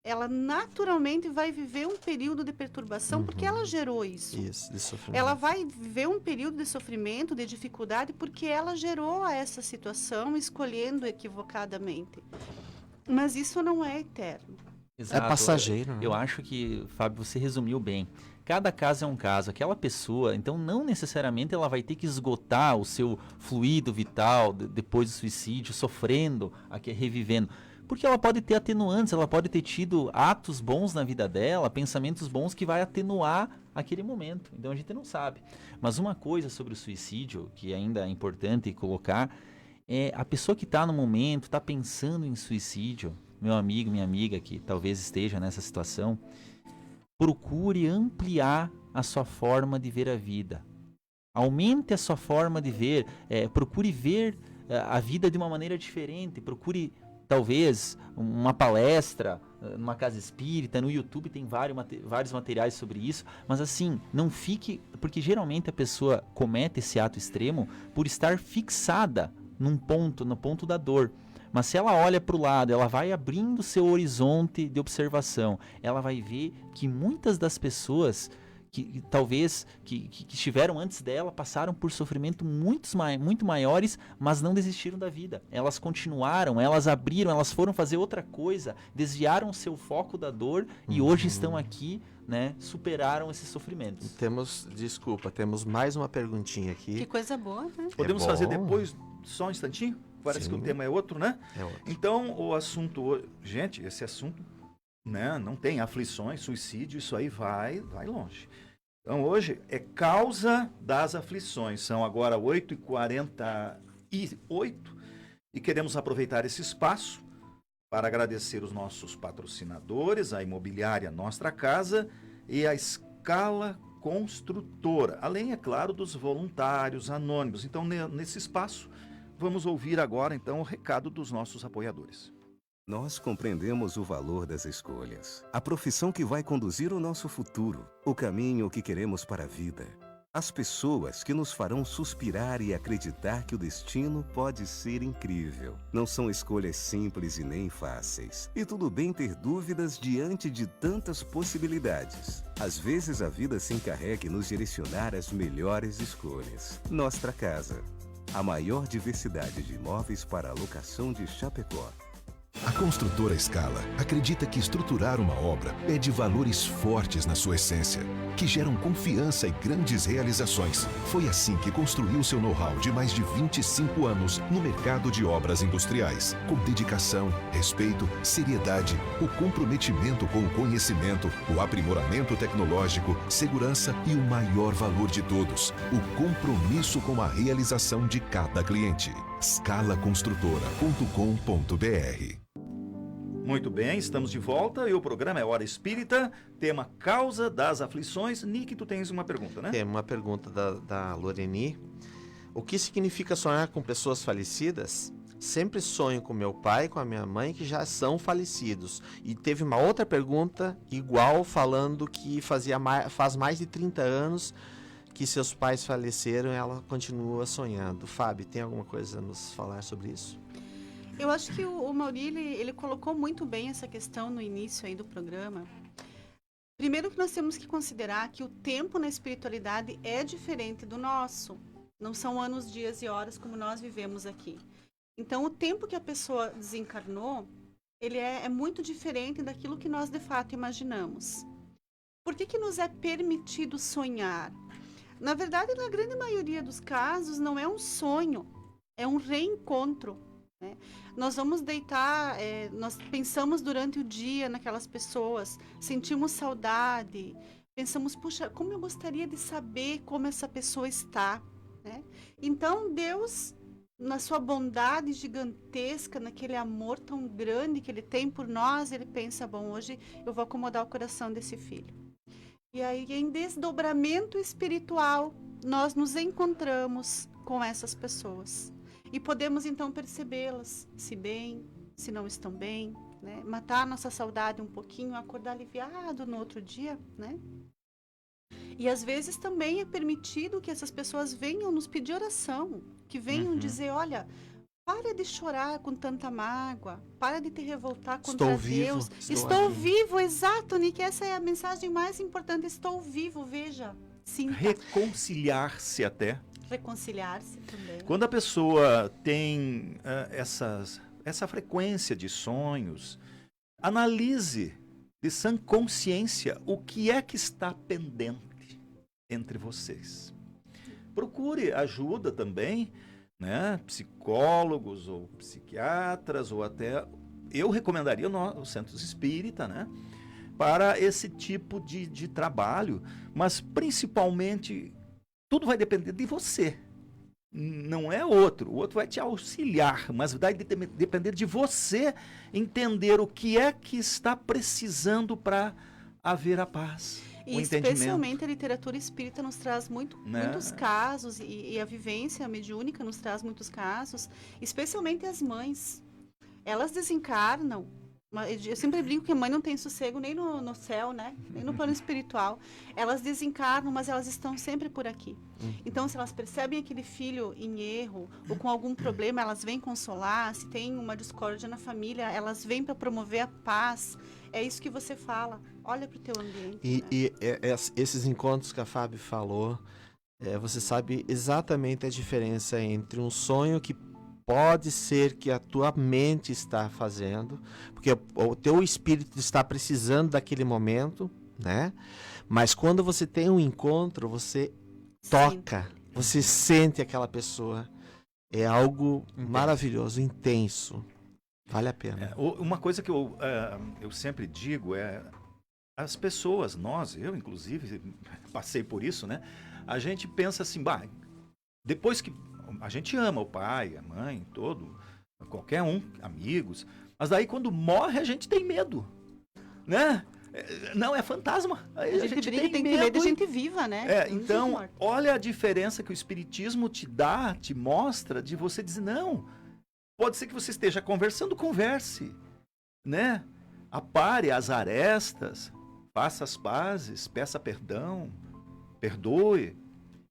Speaker 4: Ela naturalmente vai viver um período de perturbação porque ela gerou isso.
Speaker 5: Isso, de sofrimento.
Speaker 4: Ela vai viver um período de sofrimento, de dificuldade, porque ela gerou essa situação escolhendo equivocadamente. Mas isso não é eterno.
Speaker 8: Exato.
Speaker 5: É passageiro. Né?
Speaker 8: Eu acho que, Fábio, você resumiu bem. Cada caso é um caso. Aquela pessoa, então, não necessariamente ela vai ter que esgotar o seu fluido vital depois do suicídio, sofrendo, aqui, revivendo. Porque ela pode ter atenuantes, ela pode ter tido atos bons na vida dela, pensamentos bons que vai atenuar aquele momento. Então a gente não sabe. Mas uma coisa sobre o suicídio, que ainda é importante colocar, é a pessoa que está no momento, está pensando em suicídio, meu amigo, minha amiga que talvez esteja nessa situação, procure ampliar a sua forma de ver a vida. Aumente a sua forma de ver, procure ver a vida de uma maneira diferente, procure talvez uma palestra numa casa espírita, no YouTube tem vários materiais sobre isso, mas assim, não fique, porque geralmente a pessoa comete esse ato extremo por estar fixada no ponto da dor. Mas se ela olha para o lado, ela vai abrindo seu horizonte de observação, ela vai ver que muitas das pessoas que talvez que estiveram antes dela passaram por sofrimento muito maiores, mas não desistiram da vida. Elas continuaram, elas abriram, elas foram fazer outra coisa, desviaram seu foco da dor e hoje estão aqui, né, superaram esses sofrimentos.
Speaker 5: Temos mais uma perguntinha aqui.
Speaker 4: Que coisa boa, né?
Speaker 3: Podemos fazer depois, só um instantinho? Parece que o tema é outro, né?
Speaker 5: É outro.
Speaker 3: Então, o assunto... Gente, esse assunto, né, não tem aflições, suicídio, isso aí vai longe. Então, hoje é causa das aflições. São agora 8h48 e queremos aproveitar esse espaço para agradecer os nossos patrocinadores, a imobiliária Nossa Casa e a Escala Construtora, além, é claro, dos voluntários anônimos. Então, nesse espaço, vamos ouvir agora, então, o recado dos nossos apoiadores.
Speaker 7: Nós compreendemos o valor das escolhas, a profissão que vai conduzir o nosso futuro, o caminho que queremos para a vida, as pessoas que nos farão suspirar e acreditar que o destino pode ser incrível. Não são escolhas simples e nem fáceis, e tudo bem ter dúvidas diante de tantas possibilidades. Às vezes a vida se encarrega em nos direcionar às melhores escolhas. Nossa Casa, a maior diversidade de imóveis para alocação de Chapecó.
Speaker 1: A construtora Scala acredita que estruturar uma obra pede valores fortes na sua essência, que geram confiança e grandes realizações. Foi assim que construiu seu know-how de mais de 25 anos no mercado de obras industriais, com dedicação, respeito, seriedade, o comprometimento com o conhecimento, o aprimoramento tecnológico, segurança e o maior valor de todos, o compromisso com a realização de cada cliente. scalaconstrutora.com.br.
Speaker 3: Muito bem, estamos de volta e o programa é Hora Espírita, tema Causa das Aflições. Nick, tu tens uma pergunta, né?
Speaker 5: Tem uma pergunta da Loreni. O que significa sonhar com pessoas falecidas? Sempre sonho com meu pai e com a minha mãe que já são falecidos. E teve uma outra pergunta igual, falando que faz mais de 30 anos que seus pais faleceram e ela continua sonhando. Fábio, tem alguma coisa a nos falar sobre isso?
Speaker 4: Eu acho que o Mauri, ele colocou muito bem essa questão no início aí do programa. Primeiro que nós temos que considerar que o tempo na espiritualidade é diferente do nosso. Não são anos, dias e horas como nós vivemos aqui. Então, o tempo que a pessoa desencarnou, ele é muito diferente daquilo que nós de fato imaginamos. Por que nos é permitido sonhar? Na verdade, na grande maioria dos casos, não é um sonho, é um reencontro. Nós vamos deitar, nós pensamos durante o dia naquelas pessoas, sentimos saudade, pensamos, puxa, como eu gostaria de saber como essa pessoa está, né? Então Deus, na sua bondade gigantesca, naquele amor tão grande que Ele tem por nós, Ele pensa, bom, hoje eu vou acomodar o coração desse filho. E aí, em desdobramento espiritual, nós nos encontramos com essas pessoas. e podemos então percebê-las, se bem, se não estão bem, né? Matar nossa saudade um pouquinho, acordar aliviado no outro dia, né? E às vezes também é permitido que essas pessoas venham nos pedir oração, que venham dizer, olha, para de chorar com tanta mágoa, para de te revoltar contra Deus. Estou vivo, exato, Nick, essa é a mensagem mais importante, estou vivo, veja. Sinta.
Speaker 3: Reconciliar-se até.
Speaker 4: Reconciliar-se também.
Speaker 3: Quando a pessoa tem essa frequência de sonhos, analise de sã consciência o que é que está pendente entre vocês. Procure ajuda também, né? Psicólogos ou psiquiatras, ou até, eu recomendaria o Centro Espírita, né? Para esse tipo de trabalho, mas principalmente tudo vai depender de você, não é outro. O outro vai te auxiliar, mas vai depender de você entender o que é que está precisando para haver a paz.
Speaker 4: E especialmente a literatura espírita nos traz muitos casos, e a vivência mediúnica nos traz muitos casos, especialmente as mães. Elas desencarnam. Eu sempre brinco que a mãe não tem sossego nem no céu, né? Nem no plano espiritual. Elas desencarnam, mas elas estão sempre por aqui. Então, se elas percebem aquele filho em erro ou com algum problema, elas vêm consolar. Se tem uma discórdia na família, elas vêm para promover a paz. É isso que você fala. Olha para o teu ambiente.
Speaker 5: E esses encontros que a Fábio falou, você sabe exatamente a diferença entre um sonho que pode ser que a tua mente está fazendo, porque o teu espírito está precisando daquele momento, né? Mas quando você tem um encontro, você toca, você sente aquela pessoa. É algo maravilhoso, intenso. Vale a pena.
Speaker 3: Uma coisa que eu sempre digo é, as pessoas, eu inclusive passei por isso, né? A gente pensa assim, depois que a gente ama o pai, a mãe, qualquer um, amigos, mas daí quando morre a gente tem medo, né? Não, é fantasma. Aí a gente
Speaker 4: tem medo de gente viva, né?
Speaker 3: Então, olha a diferença que o Espiritismo te dá, te mostra, de você dizer, não, pode ser que você esteja conversando, converse, né? Apare as arestas, faça as pazes, peça perdão, perdoe.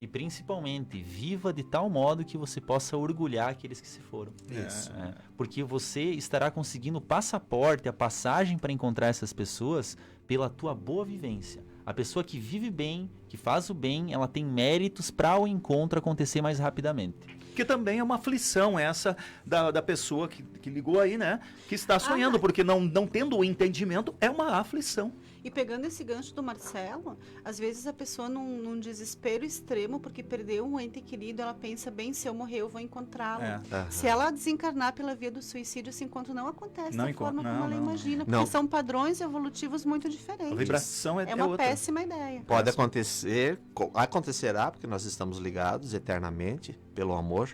Speaker 8: E principalmente, viva de tal modo que você possa orgulhar aqueles que se foram.
Speaker 5: Isso.
Speaker 8: Porque você estará conseguindo o passaporte, a passagem para encontrar essas pessoas pela tua boa vivência. A pessoa que vive bem, que faz o bem, ela tem méritos para o encontro acontecer mais rapidamente.
Speaker 3: Que também é uma aflição essa da pessoa que ligou aí, né? Que está sonhando, porque não tendo o entendimento, é uma aflição.
Speaker 4: E pegando esse gancho do Marcelo, às vezes a pessoa num desespero extremo, porque perdeu um ente querido, ela pensa, bem, se eu morrer eu vou encontrá-lo. Se ela desencarnar pela via do suicídio, esse encontro não acontece da forma como ela imagina, porque são padrões evolutivos muito diferentes.
Speaker 3: A vibração é
Speaker 4: uma
Speaker 3: outra.
Speaker 4: Péssima ideia.
Speaker 5: Pode acontecer, acontecerá, porque nós estamos ligados eternamente pelo amor,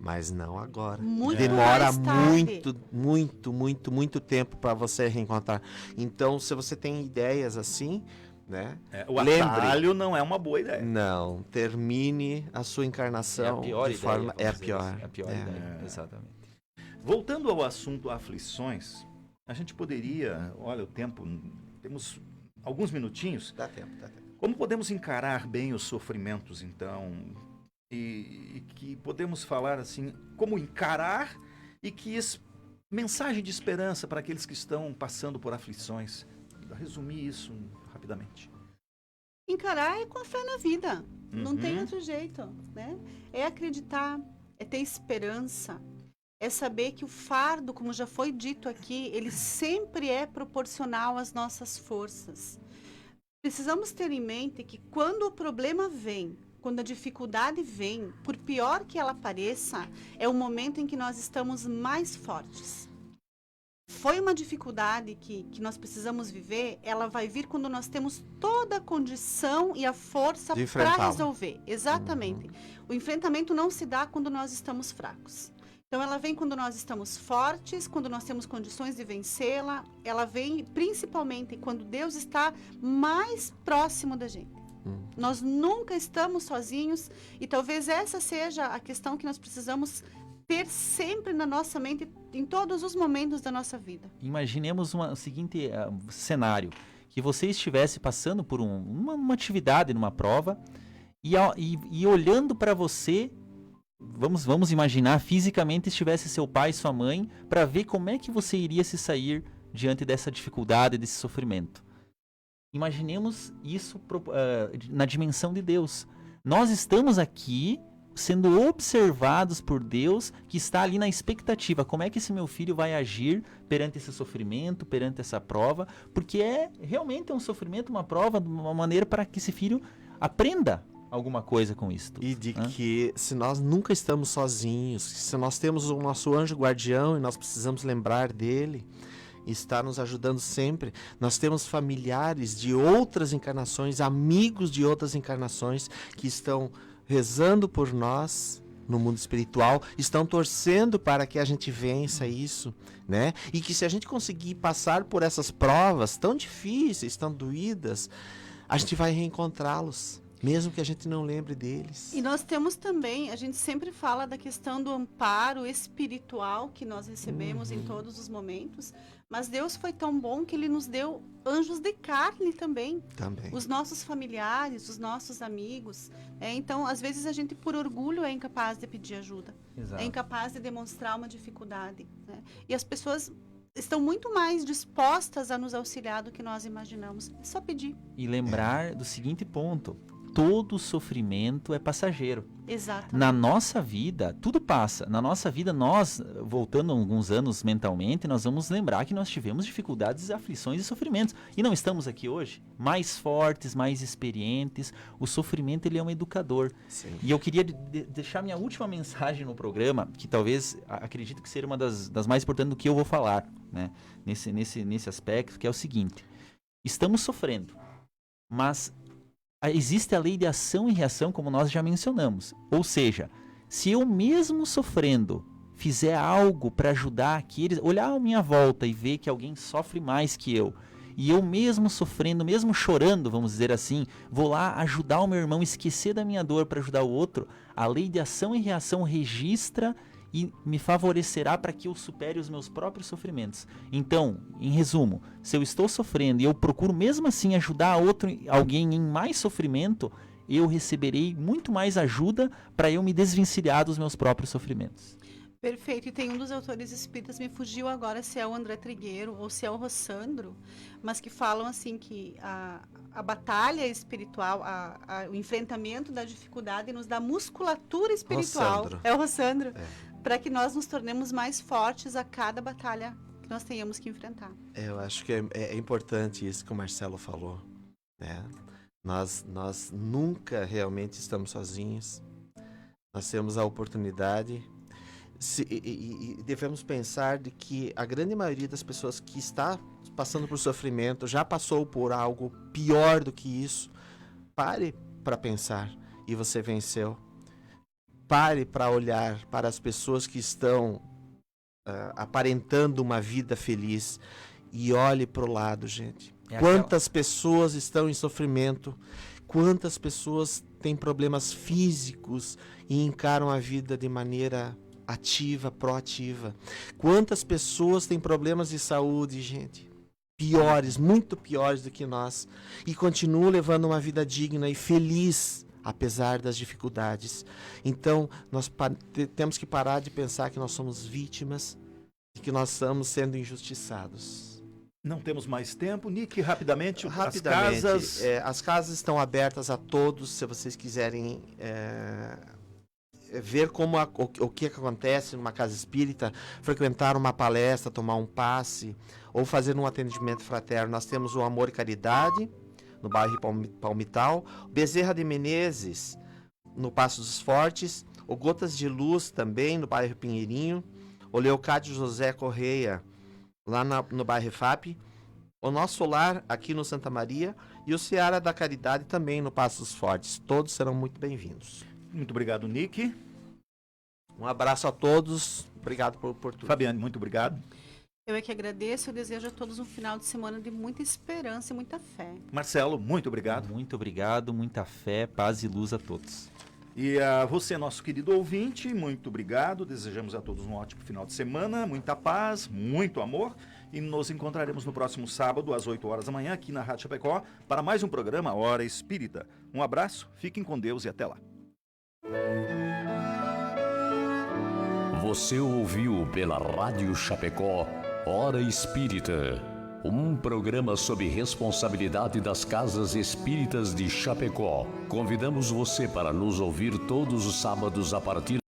Speaker 5: mas não agora. Demora muito tempo para você reencontrar. Então, se você tem ideias assim, né?
Speaker 3: O atalho não é uma boa ideia.
Speaker 5: Não, termine a sua encarnação de forma... É a pior.
Speaker 8: É a pior ideia, exatamente.
Speaker 3: Voltando ao assunto aflições, a gente poderia... Olha, o tempo... Temos alguns minutinhos.
Speaker 5: Dá tempo.
Speaker 3: Como podemos encarar bem os sofrimentos, então... E que podemos falar assim, como encarar e que mensagem de esperança para aqueles que estão passando por aflições. Resumir isso rapidamente.
Speaker 4: Encarar é com a fé na vida, não tem outro jeito, né? É acreditar, é ter esperança, é saber que o fardo, como já foi dito aqui, ele sempre é proporcional às nossas forças. Precisamos ter em mente que quando o problema vem, quando a dificuldade vem, por pior que ela pareça, é o momento em que nós estamos mais fortes. Foi uma dificuldade que nós precisamos viver, ela vai vir quando nós temos toda a condição e a força para resolver. Exatamente. O enfrentamento não se dá quando nós estamos fracos. Então, ela vem quando nós estamos fortes, quando nós temos condições de vencê-la. Ela vem principalmente quando Deus está mais próximo da gente. Nós nunca estamos sozinhos e talvez essa seja a questão que nós precisamos ter sempre na nossa mente, em todos os momentos da nossa vida.
Speaker 8: Imaginemos o seguinte cenário, que você estivesse passando por uma atividade, numa prova, e olhando para você, vamos imaginar, fisicamente estivesse seu pai e sua mãe, para ver como é que você iria se sair diante dessa dificuldade, desse sofrimento. Imaginemos isso na dimensão de Deus. Nós estamos aqui sendo observados por Deus, que está ali na expectativa. Como é que esse meu filho vai agir perante esse sofrimento, perante essa prova? Porque realmente um sofrimento, uma prova, uma maneira para que esse filho aprenda alguma coisa com isso.
Speaker 5: E de que se nós nunca estamos sozinhos, se nós temos o nosso anjo guardião e nós precisamos lembrar dele, está nos ajudando sempre. Nós temos familiares de outras encarnações, amigos de outras encarnações que estão rezando por nós no mundo espiritual, estão torcendo para que a gente vença isso, né? E que se a gente conseguir passar por essas provas tão difíceis, tão doídas, a gente vai reencontrá-los, mesmo que a gente não lembre deles.
Speaker 4: E nós temos também, a gente sempre fala da questão do amparo espiritual que nós recebemos em todos os momentos, mas Deus foi tão bom que Ele nos deu anjos de carne também. Os nossos familiares, os nossos amigos. Então, às vezes, a gente, por orgulho, é incapaz de pedir ajuda.
Speaker 8: Exato.
Speaker 4: É incapaz de demonstrar uma dificuldade. Né? E as pessoas estão muito mais dispostas a nos auxiliar do que nós imaginamos. É só pedir.
Speaker 8: E lembrar do seguinte ponto: todo sofrimento é passageiro.
Speaker 4: Exato.
Speaker 8: Na nossa vida, tudo passa. Na nossa vida, nós, voltando alguns anos mentalmente, nós vamos lembrar que nós tivemos dificuldades, aflições e sofrimentos. E não estamos aqui hoje mais fortes, mais experientes. O sofrimento, ele é um educador.
Speaker 5: Sim.
Speaker 8: E eu queria deixar minha última mensagem no programa, que talvez, acredito que seja uma das mais importantes do que eu vou falar, né? Nesse aspecto, que é o seguinte: estamos sofrendo, mas existe a lei de ação e reação, como nós já mencionamos. Ou seja, se eu mesmo sofrendo fizer algo para ajudar aqueles, olhar à minha volta e ver que alguém sofre mais que eu, e eu mesmo sofrendo, mesmo chorando, vamos dizer assim, vou lá ajudar o meu irmão a esquecer da minha dor para ajudar o outro, a lei de ação e reação registra e me favorecerá para que eu supere os meus próprios sofrimentos. Então, em resumo, se eu estou sofrendo e eu procuro mesmo assim ajudar alguém em mais sofrimento, eu receberei muito mais ajuda para eu me desvencilhar dos meus próprios sofrimentos.
Speaker 4: Perfeito. E tem um dos autores espíritas, me fugiu agora se é o André Trigueiro ou se é o Rossandro, mas que falam assim que a batalha espiritual, o enfrentamento da dificuldade nos dá musculatura espiritual.
Speaker 5: Rossandro.
Speaker 4: É o Rossandro. Para que nós nos tornemos mais fortes a cada batalha que nós tenhamos que enfrentar.
Speaker 5: Eu acho que é importante isso que o Marcelo falou, né? Nós nunca realmente estamos sozinhos. Nós temos a oportunidade e devemos pensar de que a grande maioria das pessoas que está passando por sofrimento já passou por algo pior do que isso. Pare para pensar e você venceu. Pare para olhar para as pessoas que estão aparentando uma vida feliz e olhe para o lado, gente. Quantas pessoas estão em sofrimento, quantas pessoas têm problemas físicos e encaram a vida de maneira ativa, proativa. Quantas pessoas têm problemas de saúde, gente, piores, muito piores do que nós, e continuam levando uma vida digna e feliz, apesar das dificuldades. Então, nós temos que parar de pensar que nós somos vítimas e que nós estamos sendo injustiçados.
Speaker 3: Não temos mais tempo. Nick, rapidamente,
Speaker 5: as casas estão abertas a todos, se vocês quiserem ver o que acontece numa casa espírita, frequentar uma palestra, tomar um passe ou fazer um atendimento fraterno. Nós temos o Amor e Caridade, no bairro Palmital, Bezerra de Menezes, no Passo dos Fortes, o Gotas de Luz também, no bairro Pinheirinho, o Leocádio José Correia, lá no bairro FAP, o Nosso Lar aqui no Santa Maria e o Seara da Caridade também no Passo dos Fortes. Todos serão muito bem-vindos.
Speaker 3: Muito obrigado, Nick.
Speaker 5: Um abraço a todos. Obrigado por tudo.
Speaker 3: Fabiane, muito obrigado.
Speaker 4: Eu é que agradeço e desejo a todos um final de semana de muita esperança e muita fé.
Speaker 3: Marcelo, muito obrigado.
Speaker 8: Muito obrigado, muita fé, paz e luz a todos.
Speaker 3: E a você, nosso querido ouvinte, muito obrigado. Desejamos a todos um ótimo final de semana, muita paz, muito amor. E nos encontraremos no próximo sábado, às 8 horas da manhã, aqui na Rádio Chapecó, para mais um programa Hora Espírita. Um abraço, fiquem com Deus e até lá.
Speaker 2: Você ouviu pela Rádio Chapecó Hora Espírita, um programa sob responsabilidade das Casas Espíritas de Chapecó. Convidamos você para nos ouvir todos os sábados a partir